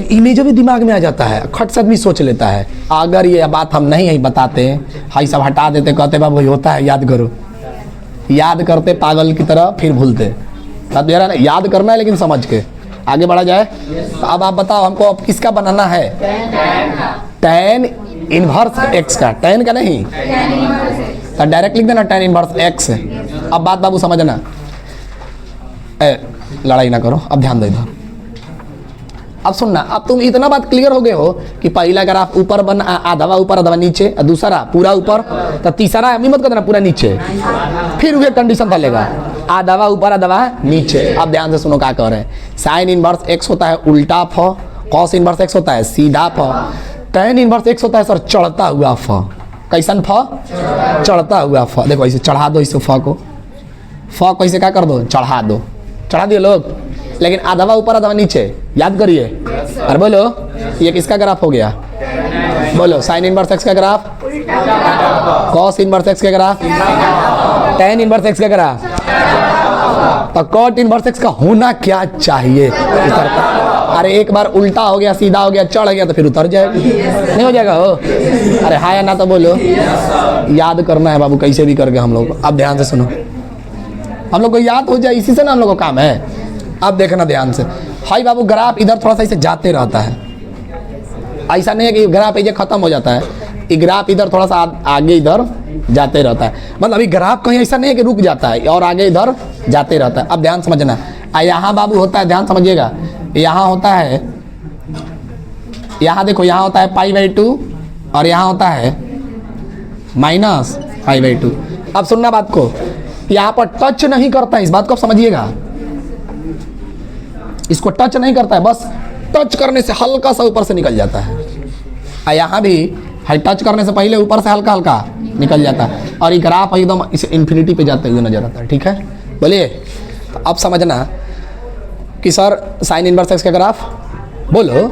इमेज भी दिमाग में आ जाता है, खट से आदमी सोच लेता है। अगर ये बात हम नहीं बताते, हाई सब हटा देते, कहते बाबू होता है याद करो, याद करते पागल की तरह, फिर भूलते। बात ना, याद करना है लेकिन समझ के आगे बढ़ा जाए। तो अब आप बताओ हमको अब किसका बनाना है? tan इनवर्स एक्स का। tan का नहीं, तो डायरेक्ट लिख देना tan इनवर्स एक्स। अब बात बाबू समझना, लड़ाई ना करो, अब ध्यान दो इधर। अब सुनना, अब तुम इतना बात क्लियर हो गए हो कि पहला ग्राफ ऊपर बन आधा ऊपर आधा नीचे, दूसरा पूरा ऊपर, तो तीसरा अभी मत कर देना पूरा नीचे, फिर वह कंडीशन चलेगा आधा ऊपर आधा नीचे। अब ध्यान से सुनो क्या कह रहे हैं। साइन इनवर्स एक्स होता है उल्टा फ, कॉस इनवर्स एक्स होता है सीधा फ, tan इनवर्स एक्स होता है सर चढ़ता हुआ फ। कैसन फ? चढ़ता हुआ फ। देखो ऐसे चढ़ा दो इस फ को, फ को ऐसे क्या कर दो, चढ़ा दो, चढ़ा दिए लोग। लेकिन आधा ऊपर आधा नीचे, याद करिए। और बोलो ये किसका ग्राफ हो गया? बोलो साइन इनवर्स एक्स का ग्राफ, कॉस इनवर्स एक्स का ग्राफ, tan इनवर्स एक्स का ग्राफ। तो कॉट इनवर्स एक्स का होना क्या चाहिए? अरे एक बार उल्टा हो गया, सीधा हो गया, चढ़ गया तो फिर उतर जाएगा, नहीं हो जाएगा हो? अरे हाँ या ना तो बोलो। याद करना है बाबू कैसे भी करके हम लोग। अब ध्यान से सुनो, हम लोग को याद हो जाए, इसी से ना हम लोग को काम है। अब देखना ध्यान से, हाई बाबू ग्राफ इधर थोड़ा सा इसे जाते रहता है, ऐसा नहीं है कि ग्राफ इधर खत्म हो जाता है, ये ग्राफ इधर थोड़ा सा आगे इधर जाते रहता है। मतलब अभी ग्राफ कहीं ऐसा नहीं है कि रुक जाता है और आगे इधर जाते रहता है। अब ध्यान समझना, यहाँ बाबू होता है, ध्यान समझिएगा, यहाँ होता है, यहाँ देखो यहाँ होता है π/2 और यहाँ होता है -π/2। अब सुनना बात को, यहाँ पर टच नहीं करता है, इस बात को समझिएगा, इसको टच नहीं करता है, बस टच करने से हल्का सा ऊपर से निकल जाता है। और यहाँ भी टच करने से पहले ऊपर से हल्का हल्का निकल जाता है, और ये ग्राफ एकदम इस इन्फिनिटी पे जाते हुए नजर आता है। ठीक है, बोलिए। तो अब समझना कि सर साइन इनवर्स एक्स का ग्राफ, बोलो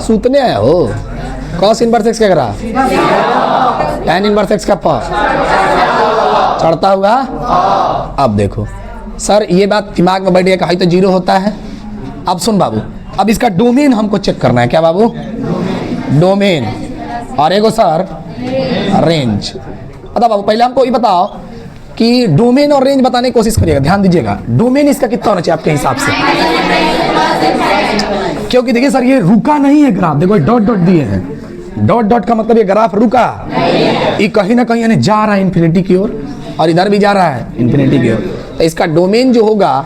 सूतने आया हो, कॉस इनवर्स एक्स का ग्राफ, tan इनवर्स एक्स का फ चढ़ता हुआ। अब देखो सर ये बात दिमाग में बैठ गया कि तो 0 होता है। अब सुन बाबू, अब इसका डोमेन हमको चेक करना है। क्या बाबू? डोमेन, और एगो सर रेंज। बताओ बाबू, पहले हमको ये बताओ कि डोमेन और रेंज बताने की कोशिश करिएगा, ध्यान दीजिएगा। डोमेन इसका कितना होना चाहिए आपके हिसाब से? क्योंकि देखिए सर ये रुका नहीं है ग्राफ, देखो डॉट डॉट दिए हैं, डॉट डॉट का मतलब ये ग्राफ रुका, ये कहीं ना कहीं यानी जा रहा है इन्फिनिटी की ओर, और इधर भी जा रहा है इन्फिनिटी की ओर। तो इसका डोमेन जो होगा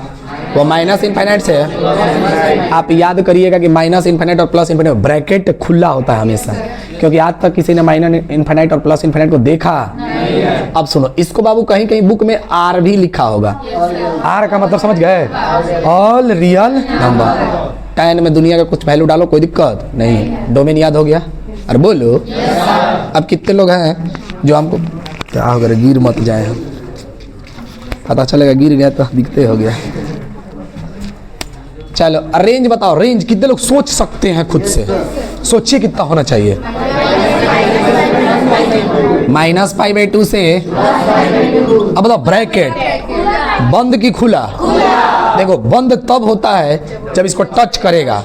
वो माइनस इनफाइनाइट से है। आप याद करिएगा कि माइनस इनफाइनाइट और प्लस इनफाइनाइट ब्रैकेट खुला होता है हमेशा, क्योंकि आज तक किसी ने माइनस इनफाइनाइट और प्लस इनफाइनाइट को देखा। अब सुनो, इसको बाबू कहीं कहीं बुक में आर भी लिखा होगा। आर का मतलब समझ गए? All real number. टेन में दुनिया का कुछ वैल्यू डालो, कोई दिक्कत नहीं। डोमेन याद हो गया? अरे बोलो। अब कितने लोग हैं जो हमको क्या हो गया, गिर मत जाए, हम पता चलेगा गिर गया तो दिखते हो गया। चलो रेंज बताओ, रेंज कितने लोग सोच सकते हैं खुद से? सोचिए कितना होना चाहिए। -π/2 से, अब बताओ ब्रैकेट बंद की खुला? देखो बंद तब होता है जब इसको टच करेगा,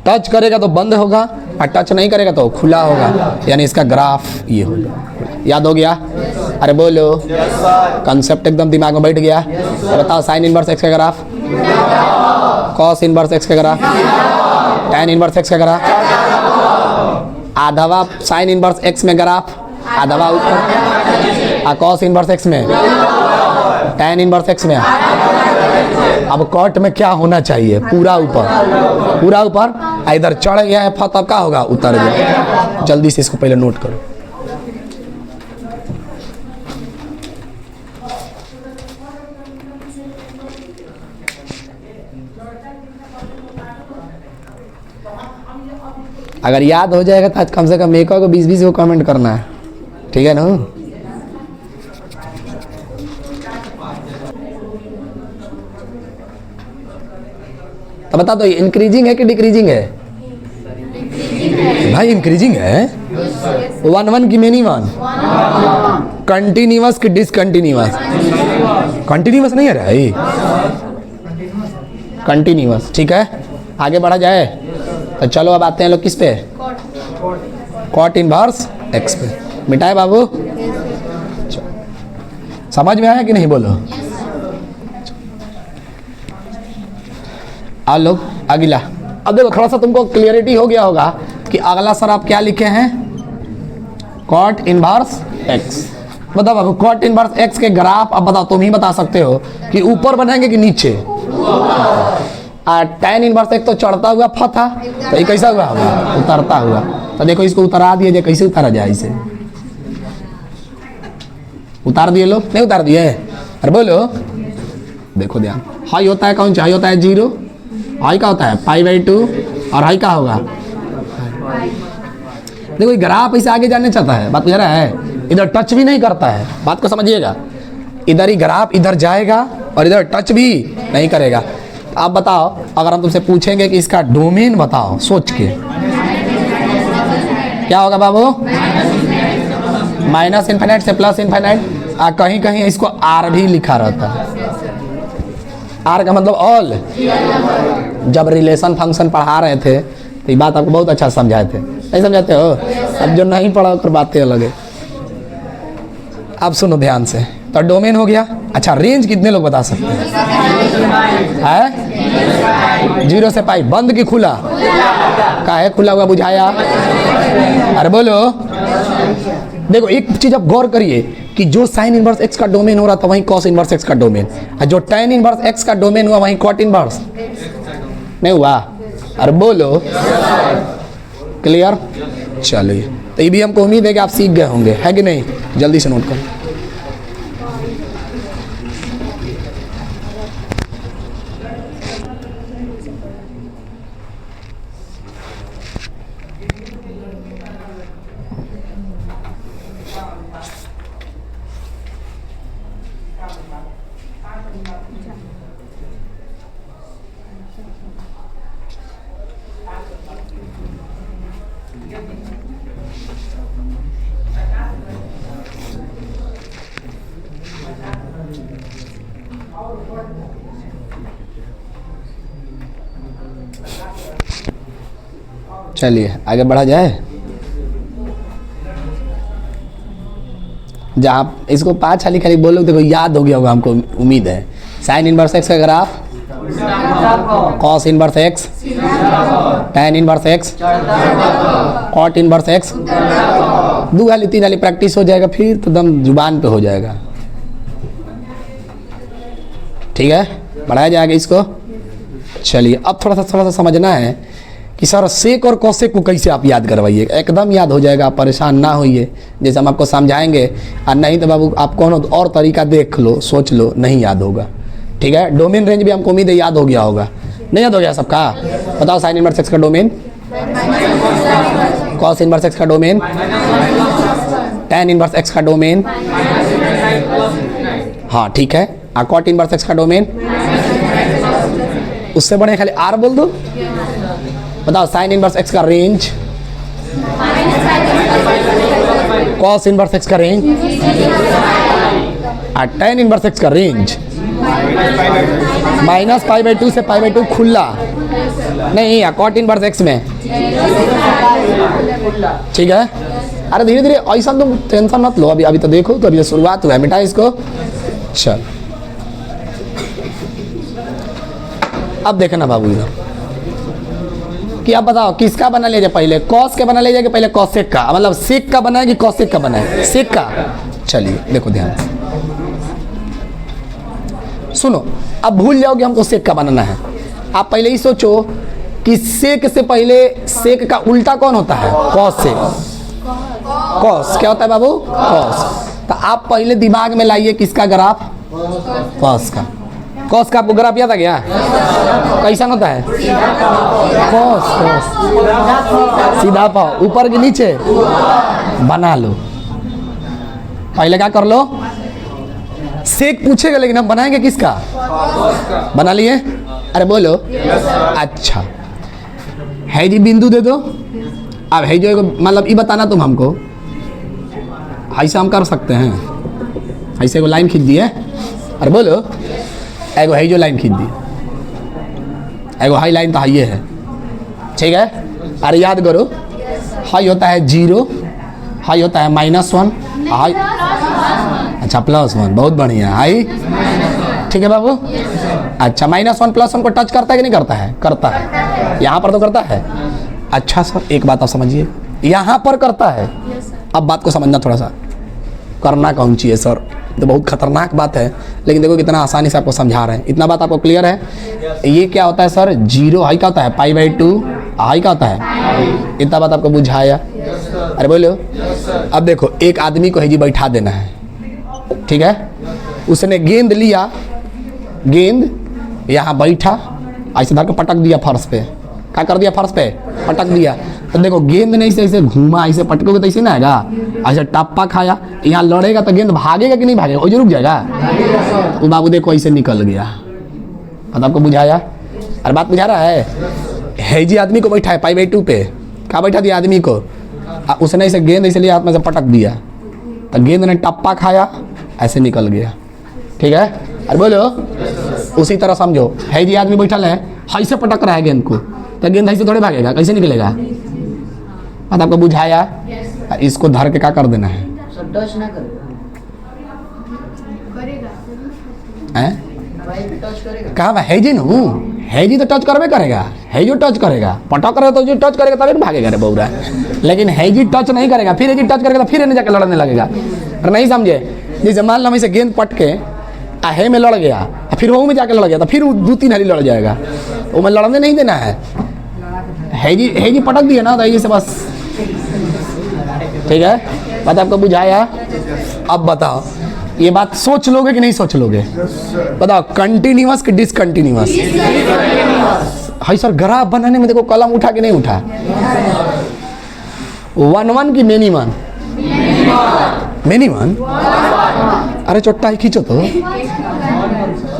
टच करेगा तो बंद होगा और टच नहीं करेगा तो खुला होगा, यानी इसका ग्राफ ये होगा। याद हो गया? अरे बोलो। कंसेप्ट एकदम दिमाग में बैठ गया? तो बताओ साइन इनवर्स एक्स का ग्राफ, कॉस इनवर्स एक्स का ग्राफ, tan इनवर्स एक्स का ग्राफ, आधवा साइन इनवर्स एक्स में ग्राफ, आधवा ऊपर, कॉस इनवर्स एक्स में, tan इनवर्स एक्स में। अब कॉट में क्या होना चाहिए? पूरा ऊपर, पूरा ऊपर। इधर चढ़ गया है तब क्या होगा? उतर गया। जल्दी से इसको पहले नोट करो। अगर याद हो जाएगा तो आज कम से कम एक को 20-20 को कमेंट करना है, ठीक है ना? तो बता दो इंक्रीजिंग है कि डिक्रीजिंग है? भाई इंक्रीजिंग है। 1 की मेनी 1, कंटिन्यूअस की डिसकंटिन्यूअस? कंटिन्यूअस नहीं है भाई, कंटिन्यूअस। ठीक है, आगे बढ़ा जाए तो चलो अब आते हैं लोग किस पे? कॉट इनवर्स एक्स पे। मिटाए बाबू? समझ में आया कि नहीं? बोलो। आ लोग अगला। अब देखो थोड़ा सा तुमको क्लियरिटी हो गया होगा कि अगला सर आप क्या लिखे हैं? Cot inverse x. बताओ बाबू कॉट इनवर्स एक्स के ग्राफ अब बताओ, तुम ही बता सकते हो कि ऊपर बनाएंगे कि नीचे? tan इनवर्स एक्स तो चढ़ता हुआ फ था, तो ये कैसा हुआ होगा? उतरता हुआ। तो देखो इसको उतारा दिए, कैसे उतारा जाए? इसे उतार दिए लोग? नहीं उतार दिए? अरे बोलो। देखो ध्यान, हाई होता है कौन सा? हाई होता है 0, हाई का होता है π/2 और हाई का होगा। देखो ये ग्राफ ऐसे आगे जाने चाहता है, बात बुझा रहा है? इधर टच भी नहीं करता है, बात को समझिएगा। इधर ही ग्राफ इधर जाएगा और इधर टच भी नहीं करेगा। आप बताओ, अगर हम तुमसे पूछेंगे कि इसका डोमेन बताओ, सोच के क्या होगा बाबू? माइनस इनफाइनाइट से प्लस इनफाइनाइट। कहीं कहीं इसको आर भी लिखा रहता है। आर का मतलब ऑल। जब रिलेशन फंक्शन पढ़ा रहे थे तो ये बात आपको बहुत अच्छा समझाए थे, नहीं समझाते हो? अब जो नहीं पढ़ा कर बातें अलग है। अब सुनो ध्यान से, तो डोमेन हो गया। अच्छा रेंज कितने लोग बता सकते हैं? 0 से π। बंद की खुला? काहे खुला हुआ बुझाया? अरे बोलो। देखो एक चीज आप गौर करिए कि जो साइन इनवर्स एक्स का डोमेन हो रहा था वहीं कॉस इनवर्स एक्स का डोमेन, और जो tan इनवर्स एक्स का डोमेन हुआ वहीं कॉट इनवर्स नहीं हुआ? अरे बोलो। क्लियर? चलिए, तो ये भी हमको उम्मीद है कि आप सीख गए होंगे, है कि नहीं? जल्दी से नोट करो। चलिए आगे बढ़ा जाए। जहाँ इसको 5 खाली खाली बोलो, देखो याद हो गया होगा हमको उम्मीद है। साइन इनवर्स एक्स का graph, cos inverse x, tan inverse x, cot inverse x. 2 वाली 3 वाली प्रैक्टिस हो जाएगा, फिर तो दम जुबान पे हो जाएगा। ठीक है, बढ़ाया जाएगा इसको। चलिए अब थोड़ा सा समझना है कि सर सेक और कौसेक को कैसे आप याद करवाइए। एकदम याद हो जाएगा, आप परेशान ना होइए, जैसे हम आपको समझाएंगे। और नहीं तो बाबू आप कौन और तरीका देख लो, सोच लो, नहीं याद होगा। ठीक है, डोमेन रेंज भी हमको उम्मीद है याद हो गया होगा। नहीं याद हो गया सबका? बताओ साइन इनवर्स एक्स का डोमेन, कॉस इनवर्स एक्स का डोमेन, tan इनवर्स एक्स का डोमेन, हाँ ठीक है, कॉट इनवर्स एक्स का डोमेन, उससे बड़े खाली आर बोल दो। बताओ साइन इनवर्स एक्स का रेंज, कॉस इनवर्स एक्स का रेंज, और tan इनवर्स एक्स का रेंज -π/2 से π/2 खुला नहीं, कॉट इनवर्स एक्स में। ठीक है, अरे धीरे धीरे ऐसा तुम टेंशन मत लो, अभी तो देखो, तो अभी शुरुआत हुआ है, मिटा इसको। चल अब देखना बाबू इधर कि अब बताओ किसका बना लीजिए पहले, कॉस के बना लीजिए कि पहले कॉसेक का, मतलब सेक का बना है कि कॉसेक का बना है? सेक का। चलिए देखो ध्यान से सुनो, अब भूल जाओगे हमको सेक का बनाना है। आप पहले ही सोचो कि सेक से पहले सेक का उल्टा कौन होता है? कॉस से। कॉस क्या होता है बाबू? कॉस। तो आप पहले दिमाग में लाइए किसका ग्राफ? कॉस का। कॉस का आपको ग्राफ याद आ गया? कैसा होता है? कॉस कॉस सीधा पाओ ऊपर के नीचे बना लो। पहले क्या कर लो? सेक पूछेगा लेकिन हम बनाएंगे किसका? बना लिए? अरे बोलो। अच्छा है जी, बिंदु दे दो। अब है जो मतलब ये बताना तुम हमको, ऐसा हम कर सकते हैं, ऐसे को लाइन खींच दिए। अरे बोलो, एगो है जो लाइन खींच दी, एगो हाई लाइन तो हाई है। ठीक है, अरे याद करो, हाई होता है 0, हाई होता है -1, हाई अच्छा +1, बहुत बढ़िया हाई। ठीक है बाबू। अच्छा -1 +1 को टच करता है कि नहीं करता है? करता है, यहाँ पर तो करता है। अच्छा सर एक बात आप समझिए, यहाँ पर करता है। अब बात को समझना थोड़ा सा, करना कौन चाहिए सर, तो बहुत खतरनाक बात है, लेकिन देखो कितना आसानी से आपको समझा रहे हैं। इतना बात आपको क्लियर है? ये क्या होता है सर? 0 हाई का होता है, π/2 हाई का होता है। इतना बात आपको बुझाया? अरे बोलो। अब देखो एक आदमी को है जी बैठा देना है, ठीक है, उसने गेंद लिया, गेंद यहाँ बैठा, ऐसे धर के पटक दिया फर्श पे। क्या कर दिया? फर्श पे पटक दिया। तो देखो गेंद ने ऐसे घूमा, ऐसे पटकोगे तो ऐसे ना आएगा, ऐसे टप्पा खाया, यहाँ लड़ेगा तो गेंद भागेगा कि नहीं भागेगा? वो जो रुक जाएगा। तो बाबू देखो ऐसे निकल गया। पता आपको बुझाया? अरे बात बुझा रहा है जी आदमी को बैठा है π/2 पे, क्या बैठा दिया आदमी को, उसने ऐसे गेंद ऐसे लिया हाथ में से पटक दिया, तो गेंद ने टप्पा खाया, ऐसे निकल गया। ठीक है, अरे बोलो। उसी तरह समझो, है जी आदमी बैठा है, ऐसे पटक रहा है गेंद को, तो गेंद ऐसे थोड़े भागेगा, कैसे निकलेगा? पता आपको बुझाया? इसको धर के क्या कर देना है? टच ना करेगा, कहा है जी नू, है जी तो टच करवे करेगा, है जो टच करेगा, पटक रहे तो जो टच करेगा तभी भागेगा रे बौरा। लेकिन है जी टच नहीं करेगा, फिर है जी टच करेगा तो फिर जाके लड़ने लगेगा। और नहीं समझे? जैसे मान लो इसे गेंद पट के आहे में लड़ गया, फिर वो में जाके लड़ गया, तो फिर 2-3 हाली लड़ जाएगा, वो में लड़ने नहीं देना है। है जी पटक दिया ना, तो है जी से बस। ठीक है, बात आपको बुझाया? अब बताओ ये बात सोच लोगे कि नहीं सोच लोगे? बताओ कंटिन्यूअस कि डिसकंटिन्यूअस? हाई सर ग्राफ बनाने में देखो कलम उठा कि नहीं उठा? 1-1 की मेनी वन? Many one? अरे चोट्टा ही खींचो तो,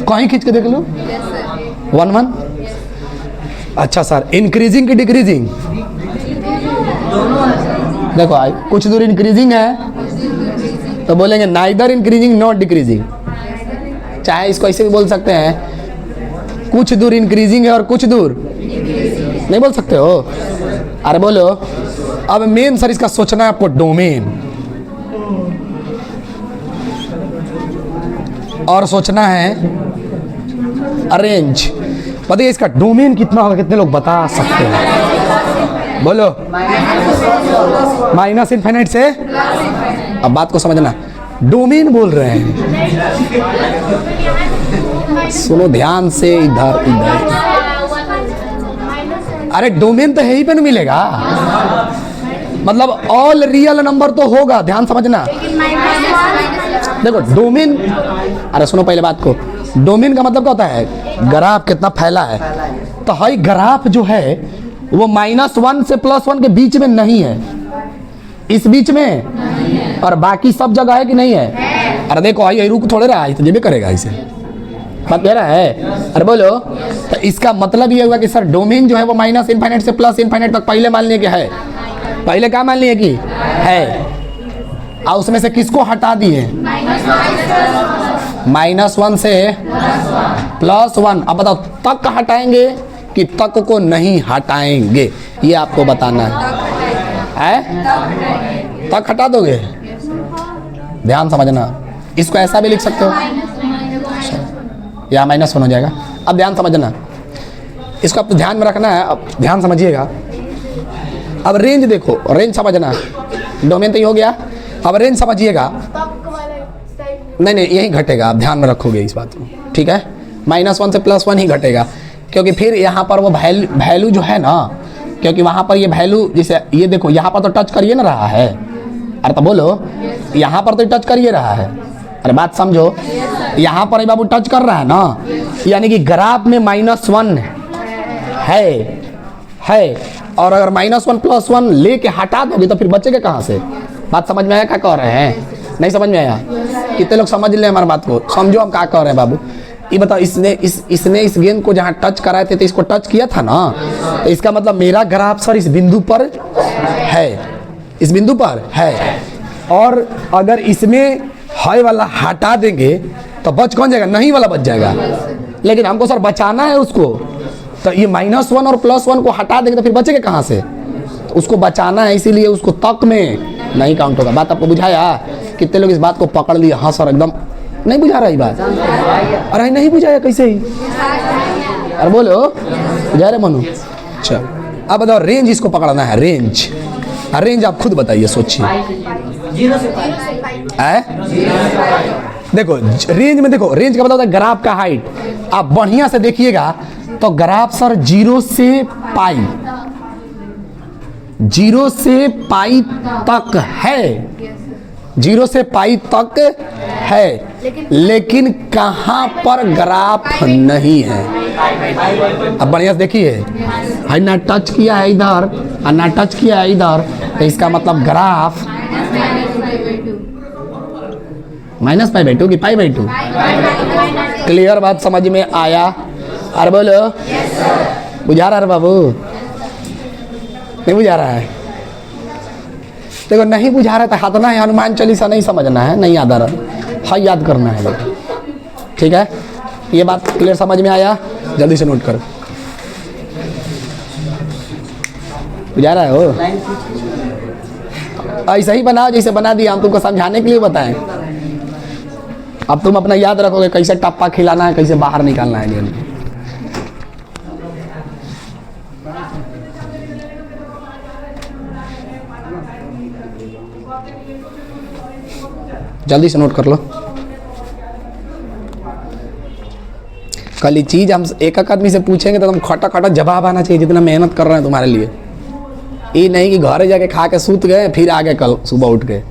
कहीं खींच के देख लो। 1-1। अच्छा सर इंक्रीजिंग की डिक्रीजिंग? देखो आई कुछ दूर इंक्रीजिंग है तो बोलेंगे नाइदर इंक्रीजिंग नॉट डिक्रीजिंग। चाहे इसको ऐसे भी बोल सकते हैं, कुछ दूर इंक्रीजिंग है और कुछ दूर नहीं बोल सकते हो? अरे बोलो। अब मेन सर इसका सोचना है आपको डोमेन, और सोचना है अरेंज। बताइए इसका डोमेन कितना होगा, कितने लोग बता सकते हैं? बोलो। -∞ से। अब बात को समझना, डोमेन बोल रहे हैं, सुनो ध्यान से, इधर इधर अरे डोमेन तो यहीं पे नहीं मिलेगा, मतलब ऑल रियल नंबर तो होगा, ध्यान समझना। देखो डोमेन, अरे सुनो पहले बात को, डोमेन का मतलब क्या होता है, ग्राफ कितना फैला है। तो हाई ग्राफ जो है वो -1 से +1 के बीच में नहीं है, इस बीच में, और बाकी सब जगह है कि नहीं है। अरे देखो आई रुक थोड़े रहा है, तो ये भी करेगा इसे, बात कह रहा है। अरे बोलो, तो इसका मतलब ये हुआ कि सर डोमेन जो है वो -∞ से +∞ तक पहले मान लिए कि है, पहले क्या मान लिए कि है, और उसमें से किसको हटा दिए, -1 से +1। अब बताओ तक हटाएंगे कि तक को नहीं हटाएंगे, ये आपको बताना है। तक हटा दोगे, ध्यान समझना। इसको ऐसा भी लिख सकते हो, या -1 हो जाएगा। अब ध्यान समझना, इसको आप ध्यान में रखना है, अब ध्यान समझिएगा। अब रेंज देखो, रेंज समझना, डोमेन तो ये हो गया, अब रेंज समझिएगा। नहीं यही घटेगा, आप ध्यान में रखोगे इस बात को, ठीक है। -1 से +1 ही घटेगा, क्योंकि फिर यहाँ पर वो वैल्यू जो है ना, क्योंकि वहाँ पर ये वैल्यू, जैसे ये देखो यहाँ पर तो टच करिए ना रहा है, अरे तो बोलो यहाँ पर तो टच करिए रहा है, अरे बात समझो, यहाँ पर बाबू टच कर रहा है ना, यानी कि ग्राफ में -1 है, और अगर -1 +1 लेके हटा दोगे तो फिर बचेगा कहाँ से। बात समझ में आया क्या कह रहे हैं, नहीं समझ में आया? कितने लोग समझ ले हमारी बात को, समझो हम क्या कह रहे हैं बाबू। ये बताओ, इसने इस गेंद को जहाँ टच कराए थे तो इसको टच किया था ना, तो इसका मतलब मेरा ग्राफ सर इस बिंदु पर है, इस बिंदु पर है, और अगर इसमें हाई वाला हटा देंगे तो बच कौन जाएगा, नहीं वाला बच जाएगा। लेकिन हमको सर बचाना है उसको, तो ये -1 और +1 को हटा देंगे तो फिर बचेगा कहाँ से, तो उसको बचाना है, इसीलिए उसको तक में नहीं काउंट होगा। बात आपको बुझाया? कितने लोग इस बात को पकड़ लिए, हाँ सर एकदम नहीं बुझा रहा ये बात, अरे नहीं बुझाया कैसे ही, अरे बोलो बुझा रहे मनु। अच्छा अब बताओ, रेंज इसको पकड़ना है, रेंज, रेंज आप खुद बताइए, सोचिए। देखो रेंज में, देखो रेंज का मतलब होता है ग्राफ का हाइट। आप बढ़िया से देखिएगा तो ग्राफ सर 0 से पाई, 0 से पाई तक है, 0 से पाई तक है, लेकिन कहाँ पर ग्राफ नहीं है। अब बढ़िया से देखिए, है ना टच किया है इधर और ना टच किया है इधर, तो इसका मतलब ग्राफ -π/2 कि π/2। क्लियर बात समझ में आया? अरे बोलो बुझा रहा है बाबू, नहीं बुझा रहा है? देखो नहीं बुझा रहा था, हाथना है हनुमान चालीसा नहीं समझना है, नहीं याद आ रहा है, याद करना है बेटा, ठीक है। ये बात क्लियर समझ में आया? जल्दी से नोट करो, बुझा रहा है हो? ऐसा ही बनाओ जैसे बना दिया, हम तुमको समझाने के लिए बताएं। अब तुम अपना याद रखोगे कैसे टप्पा खिलाना है, कैसे बाहर निकालना है गेंद। जल्दी से नोट कर लो। कल ये चीज हम एक आदमी से पूछेंगे तो तुम खटा खटा जवाब आना चाहिए, जितना मेहनत कर रहे हैं तुम्हारे लिए। ये नहीं कि घरे जाके खा के सूत गए फिर आगे कल सुबह उठ के।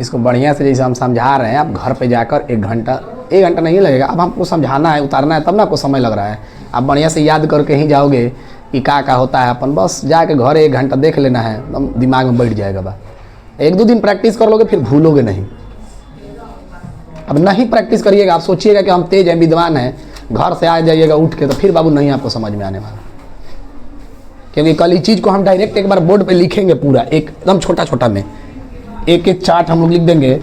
इसको बढ़िया से जैसे हम समझा रहे हैं, आप घर पे जाकर 1 घंटा नहीं लगेगा। अब हमको समझाना है, उतारना है, तब ना आपको समय लग रहा है। आप बढ़िया से याद करके ही जाओगे कि क्या होता है, अपन बस जाके घर 1 घंटा देख लेना है, एकदम दिमाग में बैठ जाएगा बात। 1-2 दिन प्रैक्टिस कर लोगे फिर भूलोगे नहीं। अब नहीं प्रैक्टिस करिएगा, आप सोचिएगा कि हम तेज हैं, विद्वान हैं, घर से आ जाइएगा उठ के, तो फिर बाबू नहीं आपको समझ में आने वाला। क्योंकि कल इस चीज़ को हम डायरेक्ट एक बार बोर्ड पे लिखेंगे पूरा एकदम छोटा छोटा में, एक एक चार्ट हम लोग लिख देंगे,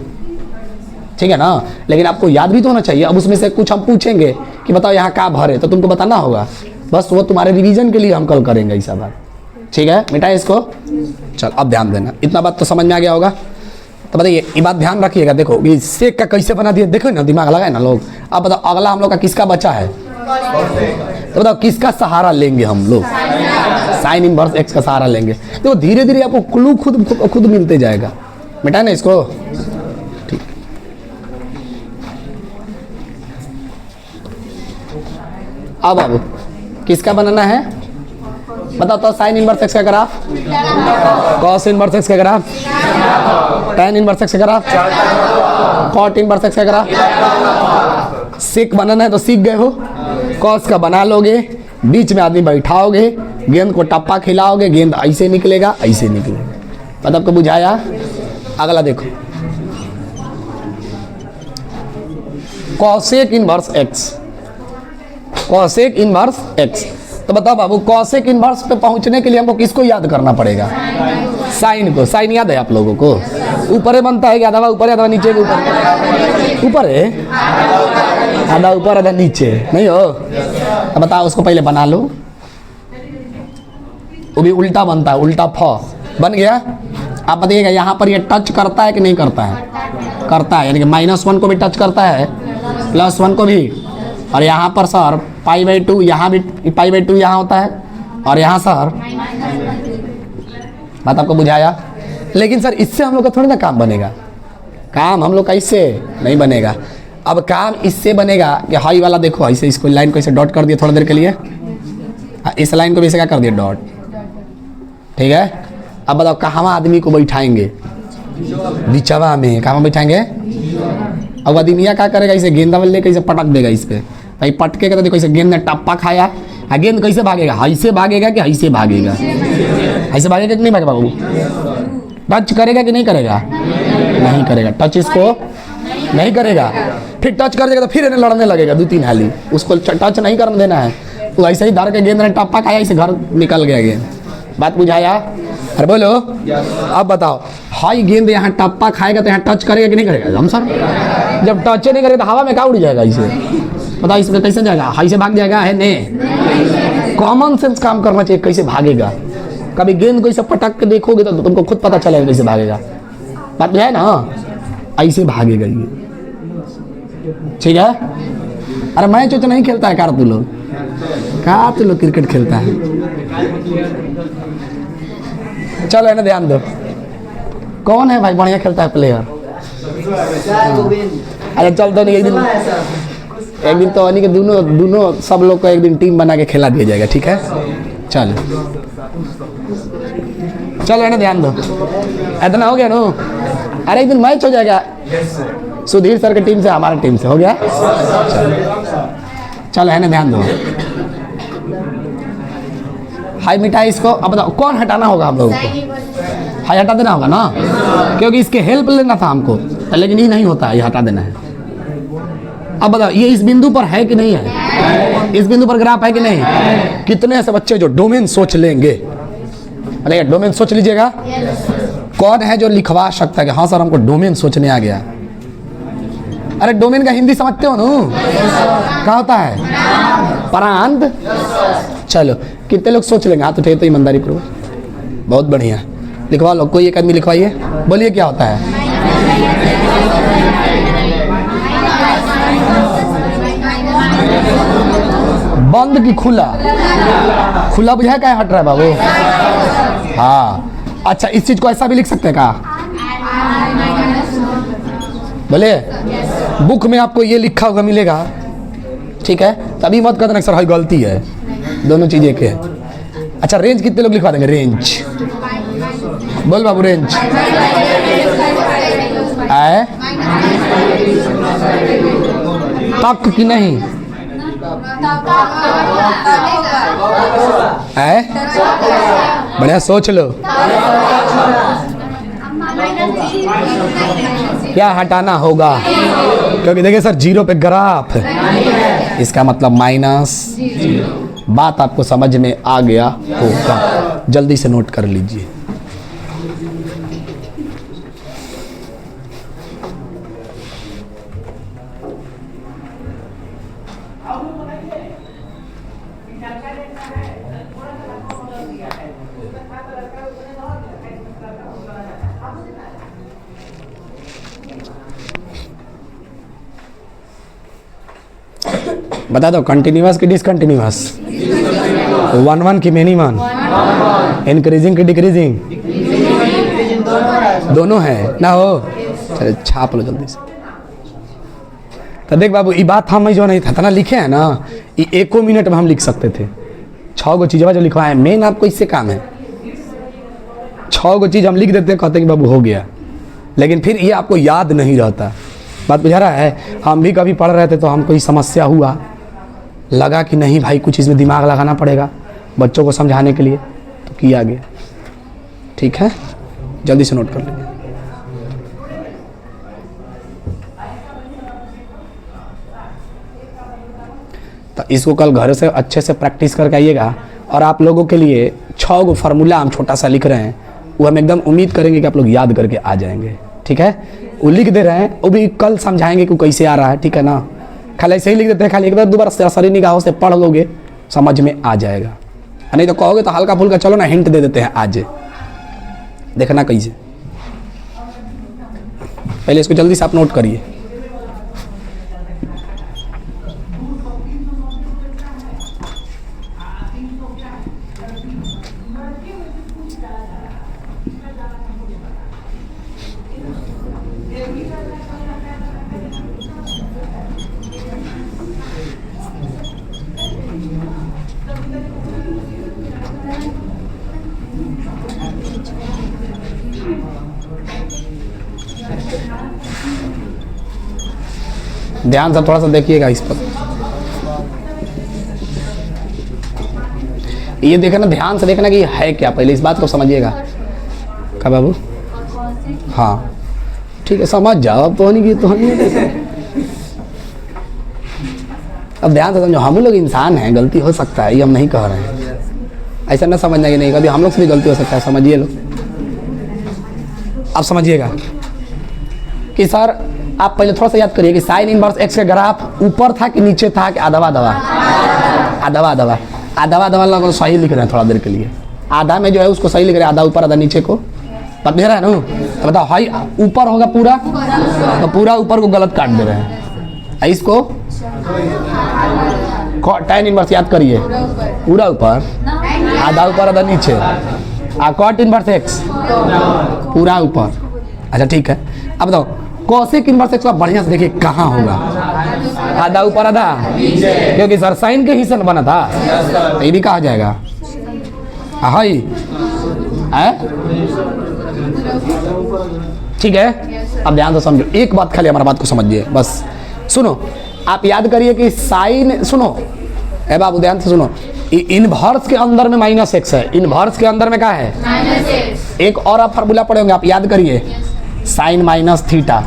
ठीक है ना। लेकिन आपको याद भी तो होना चाहिए। अब उसमें से कुछ हम पूछेंगे कि बताओ यहाँ क्या भरे, तो तुमको बताना होगा, बस वो तुम्हारे रिवीजन के लिए हम कल करेंगे ऐसा बात, ठीक है। मिटाए इसको। चल अब ध्यान देना, इतना बात तो समझ में आ गया होगा। तो बताइए ये बात ध्यान रखिएगा। देखो ये सेक का कैसे बना दिया, देखो ना, दिमाग लगाए ना लोग। अब बताओ अगला हम लोग का किसका बचा है, तो बताओ किसका सहारा लेंगे हम लोग, साइन इनवर्स एक्स का सहारा लेंगे। देखो धीरे धीरे आपको क्लू खुद मिलते जाएगा। मिटाए ना इसको, ठीक। अब बाबू किसका बनाना है बताओ तो, साइन इनवर्स एक्स का ग्राफ, कॉस इनवर्स एक्स का ग्राफ, tan इनवर्स एक्स का ग्राफ, कॉट इनवर्स एक्स का ग्राफ। सेक बनाना है तो सीख गए हो, कॉस का बना लोगे, बीच में आदमी बैठाओगे, गेंद को टप्पा खिलाओगे, गेंद ऐसे निकलेगा ऐसे निकलेगा। मतलब आपको बुझाया। अगला देखो, cosec inverse x, cosec inverse x. तो बताओ बाबू कॉसेक इनवर्स पे पहुंचने के लिए हमको किसको याद करना पड़ेगा, साइन को। साइन याद है आप लोगों को, ऊपर बनता है, आधा ऊपर आधा नीचे, ऊपर है आधा ऊपर आधा नीचे, नहीं हो। अब बताओ उसको पहले बना लो, वो भी उल्टा बनता है, उल्टा फ बन गया। आप बताइएगा यहाँ पर ये टच करता है कि नहीं करता है, करता है, यानी कि -1 को भी टच करता है, +1 को भी। और यहाँ पर सर π/2, यहाँ भी π/2 यहाँ होता है, और यहाँ सर, बात आपको बुझाया। लेकिन सर इससे हम लोग का थोड़ी ना काम बनेगा, काम हम लोग का इससे नहीं बनेगा। अब काम इससे बनेगा कि हाई वाला देखो ऐसे, इसको लाइन को ऐसे डॉट कर दिया थोड़ा देर के लिए, इस लाइन को भी ऐसे क्या कर दिया डॉट, ठीक है। अब बताओ कहाँ आदमी को बैठाएंगे, बिचवा में, कहाँ बैठाएंगे। अब आदमिया क्या करेगा, इसे गेंदा वाले कैसे पटक देगा इस पे, भाई पटकेगा तो देखो इसे गेंद ने टप्पा खाया, गेंद कैसे भागेगा, ऐसे भागेगा कि ऐसे भागेगा, ऐसे भागेगा कि नहीं भागेगा बाबू, टच करेगा कि नहीं करेगा, नहीं करेगा, टच इसको नहीं करेगा, फिर टच कर देगा तो फिर इन्हें लड़ने लगेगा 2-3 हाली, उसको टच नहीं करने देना है। तो ऐसे ही धर के गेंद ने टप्पा खाया, इसे घर निकल गया गेंद। बात बुझाया। अरे बोलो अब बताओ, हाई गेंद यहाँ टप्पा खाएगा तो यहाँ टच करेगा कि नहीं करेगा, हम सर जब टच नहीं करेगा तो हवा में क्या उड़ जाएगा, इसे बताओ इसमें कैसे जाएगा, हाई से भाग जाएगा, है ने कॉमन सेंस काम करना चाहिए, कैसे भागेगा। कभी गेंद को ऐसे पटक के देखोगे तो तुमको खुद पता चलेगा कैसे भागेगा। बात है ना, ऐसे भागेगा ये, ठीक है। अरे मैच तो नहीं खेलता है तू लोग क्रिकेट खेलता है। चलो है ना, ध्यान दो, कौन है भाई बढ़िया खेलता है प्लेयर। अरे चल तो नहीं, एक दिन तो के दोनों सब लोग को एक दिन टीम बना के खेला दिया जाएगा, ठीक है। चलो चलो है ना, ध्यान दो, इतना हो गया नो। अरे एक दिन मैच हो जाएगा सुधीर सर की टीम से हमारी टीम से, हो गया। चलो है ना, ध्यान दो, हाई मिटाई इसको। अब बताओ कौन हटाना होगा हम लोगों को, हाई हटा देना होगा ना, क्योंकि इसके हेल्प लेना था हमको, लेकिन ये नहीं होता, ये हटा देना है। अब बताओ ये इस बिंदु पर है कि नहीं है, इस बिंदु पर ग्राफ है कि नहीं। कितने ऐसे बच्चे जो डोमेन सोच लेंगे, अरे डोमेन सोच लीजिएगा। कौन है जो लिखवा सकता है कि हाँ सर हमको डोमेन सोचने आ गया। अरे डोमेन का हिंदी समझते हो ना, क्या होता है, प्रांत। चलो कितने लोग सोच लेंगे, हाथ उठाइए तो ईमानदारी पूर्वक, बहुत बढ़िया, लिखवा लो। कोई एक आदमी लिखवाइए, बोलिए क्या होता है। बंद की खुला, खुला बुझाया क्या हट रहा है बाबू। हाँ अच्छा, इस चीज को ऐसा भी लिख सकते हैं क्या, बोले बुक में आपको ये लिखा हुआ मिलेगा, ठीक है। तभी मत कहते ना सर हाई गलती है, दोनों चीजें एक है। अच्छा रेंज कितने लोग लिखवा देंगे, रेंज बोल बाबू, रेंज आए तक कि नहीं है, बढ़िया सोच लो। क्या हटाना होगा? क्योंकि देखिए सर जीरो पे ग्राफ है, इसका मतलब माइनस। बात आपको समझ में आ गया होगा, जल्दी से नोट कर लीजिए। बता दो, कंटिन्यूअस की डिसकंटिन्यूअस? 1 की मेनी वन? इंक्रीजिंग की डिक्रीजिंग? दोनों है ना हो। चलो छाप लो जल्दी से। तो देख बाबू, ये बात हम जो नहीं था ना लिखे है ना, ये 1 मिनट में हम लिख सकते थे। 6 गो चीज़ जो लिखवा है, मेन आपको इससे काम है। 6 गो चीज़ हम लिख देते, कहते कि बाबू हो गया, लेकिन फिर ये आपको याद नहीं रहता। बात बुझा रहा है? हम भी कभी पढ़ रहे थे तो हमको ये समस्या हुआ, लगा कि नहीं भाई कुछ इसमें दिमाग लगाना पड़ेगा बच्चों को समझाने के लिए, तो किया गया। ठीक है, जल्दी से नोट कर लीजिए। तो इसको कल घर से अच्छे से प्रैक्टिस करके आइएगा। और आप लोगों के लिए 6 गो फार्मूला हम छोटा सा लिख रहे हैं, वो हम एकदम उम्मीद करेंगे कि आप लोग याद करके आ जाएंगे। ठीक है, वो लिख दे रहे हैं, वो भी कल समझाएंगे कि कैसे आ रहा है। ठीक है ना, खाली ऐसे ही लिख देते हैं, खाली एक बार 2 बार सरसरी निगाहों से पढ़ लोगे, समझ में आ जाएगा। नहीं तो कहोगे तो हल्का फुल्का चलो ना हिंट दे देते हैं आज, देखना कैसे। पहले इसको जल्दी से आप नोट करिए। ध्यान से थोड़ा सा देखिएगा इस पर, ये देखना, ध्यान से देखना कि ये है क्या, पहले इस बात को समझिएगा। क्या बाबू? हाँ ठीक है, समझ जाओ। अब तो नहीं तो अब ध्यान से समझो, हम लोग इंसान हैं, गलती हो सकता है, ये हम नहीं कह रहे हैं। ऐसा ना समझना कि नहीं, कभी हम लोग से भी गलती हो सकता है, समझिए लोग। अब समझिएगा कि सर आप पहले थोड़ा सा याद करिए कि साइन इनवर्स एक्स का ग्राफ ऊपर था कि नीचे था कि आधा आधा लोग सही लिख रहे हैं। थोड़ा देर के लिए आधा में जो है उसको सही लिख रहे हैं, आधा ऊपर आधा नीचे को। पता रहा है ना? तो बताओ, हाई ऊपर होगा पूरा, तो पूरा ऊपर को गलत काट दे रहे हैं। इसको tan इनवर्स याद करिए, पूरा ऊपर, आधा ऊपर आधा नीचे। cot इनवर्स एक्स पूरा ऊपर। अच्छा ठीक है, अब बताओ कोसेक इनवर्स एक्स का बढ़िया से देखिए कहाँ होगा, आधा ऊपर आधा, क्योंकि सर साइन के हिस्से में बना था, तो ये भी कहा जाएगा हाई। ठीक है, अब ध्यान से समझो, एक बात खाली हमारा बात को समझिए बस। सुनो, आप याद करिए कि साइन, सुनो ए बाबू ध्यान से सुनो, इनवर्स के अंदर में माइनस एक्स है, इनवर्स के अंदर में क्या है? एक और आप फार्मूला पढ़े होंगे, आप याद करिए, sine minus theta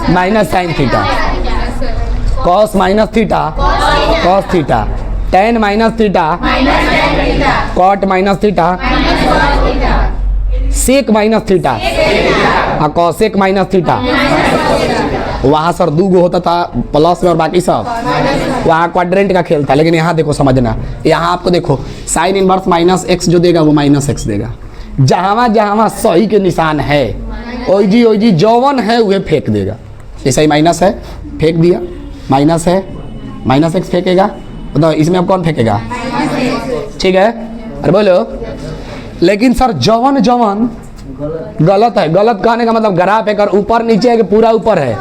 minus sine theta, cos minus theta cos theta, tan minus theta cot minus theta, sec minus theta cosec minus theta. वहाँ सर 2 गो होता था प्लस में और बाकी सब, वहाँ क्वाड्रेंट का खेल था। लेकिन यहाँ देखो समझना, यहाँ आपको देखो साइन इनवर्स माइनस एक्स जो देगा वो माइनस एक्स देगा। जहाँ जहाँ सही के निशान है ओई जी जौवन है वह फेंक देगा। जैसे ही माइनस है फेंक दिया, माइनस है माइनस एक्स फेंकेगा, बताओ इसमें अब कौन फेंकेगा? ठीक है, अरे बोलो। लेकिन सर जौवन जौवन गलत है, गलत कहने का मतलब ग्राफ है, कर ऊपर नीचे है कि पूरा ऊपर है?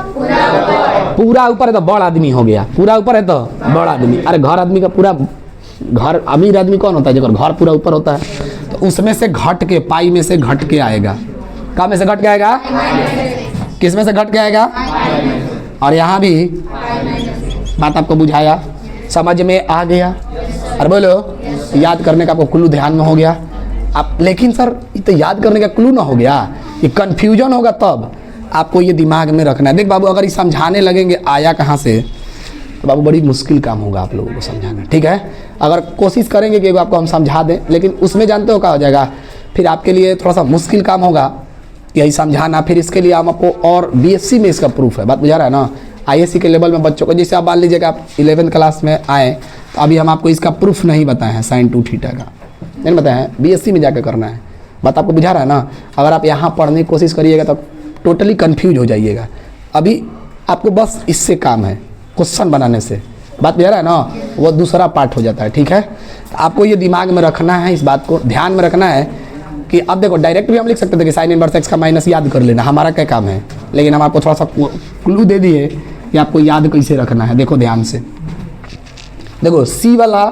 पूरा ऊपर है तो बड़ा आदमी हो गया, पूरा ऊपर है तो बड़ा आदमी। अरे घर आदमी का पूरा, घर अमीर आदमी कौन होता है जब घर पूरा ऊपर होता है? तो उसमें से घट के, पाई में से घट के आएगा। कहाँ में से घट के आएगा? किस में से घट के आएगा? और यहाँ भी बात आपको बुझाया, समझ में आ गया? अरे बोलो, याद करने का आपको कुल्लू ध्यान में हो गया। आप, लेकिन सर ये तो याद करने का क्लू ना हो गया, ये कन्फ्यूजन होगा तब। आपको ये दिमाग में रखना है। देख बाबू, अगर ये समझाने लगेंगे आया कहाँ से, तो बाबू बड़ी मुश्किल काम होगा आप लोगों को समझाना, ठीक है। अगर कोशिश करेंगे कि आपको हम समझा दें, लेकिन उसमें जानते हो क्या हो जाएगा, फिर आपके लिए थोड़ा सा मुश्किल काम होगा यही समझाना। फिर इसके लिए हम आपको, और बीएससी में इसका प्रूफ है, बात बुझा रहा है ना। आईएससी के लेवल में बच्चों को, जैसे आप मान लीजिएगा आप 11th क्लास में आए, तो अभी हम आपको इसका प्रूफ नहीं बताए हैं साइन 2 थीटा का, नहीं बताया है, बीएससी में जाकर करना है। बात आपको बुझा रहा है ना। अगर आप यहाँ पढ़ने की कोशिश करिएगा तो टोटली कन्फ्यूज हो जाइएगा। अभी आपको बस इससे काम है, क्वेश्चन बनाने से, बात बुझा रहा है ना, वो दूसरा पार्ट हो जाता है, ठीक है। तो आपको ये दिमाग में रखना है, इस बात को ध्यान में रखना है कि अब देखो डायरेक्ट भी हम लिख सकते थे कि साइन इनवर्स एक्स का माइनस याद कर लेना, हमारा क्या काम है, लेकिन हम आपको थोड़ा सा क्लू दे दिए कि आपको याद कैसे रखना है। देखो ध्यान से, देखो सी वाला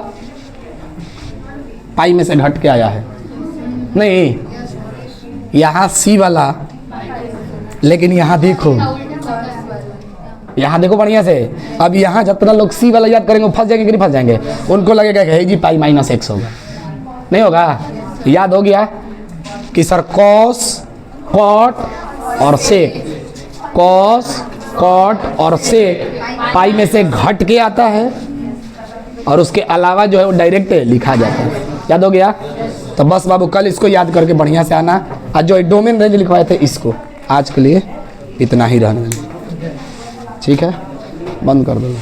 पाई में से घट के आया है, नहीं यहाँ सी वाला, लेकिन यहाँ देखो, यहाँ देखो बढ़िया से। अब यहाँ जितना लोग सी वाला याद करेंगे फंस जाएंगे कि नहीं फंस जाएंगे, उनको लगेगा कि जी पाई माइनस एक्स होगा, नहीं होगा। याद हो गया कि सर कॉस कॉट और सेक, कॉस कॉट और सेक पाई में से घट के आता है, और उसके अलावा जो है वो डायरेक्ट लिखा जाता है। याद हो गया। तो बस बाबू कल इसको याद करके बढ़िया से आना। आज जो डोमेन रेंज लिखवाए थे इसको आज के लिए इतना ही रहने देना, ठीक है, बंद कर दो।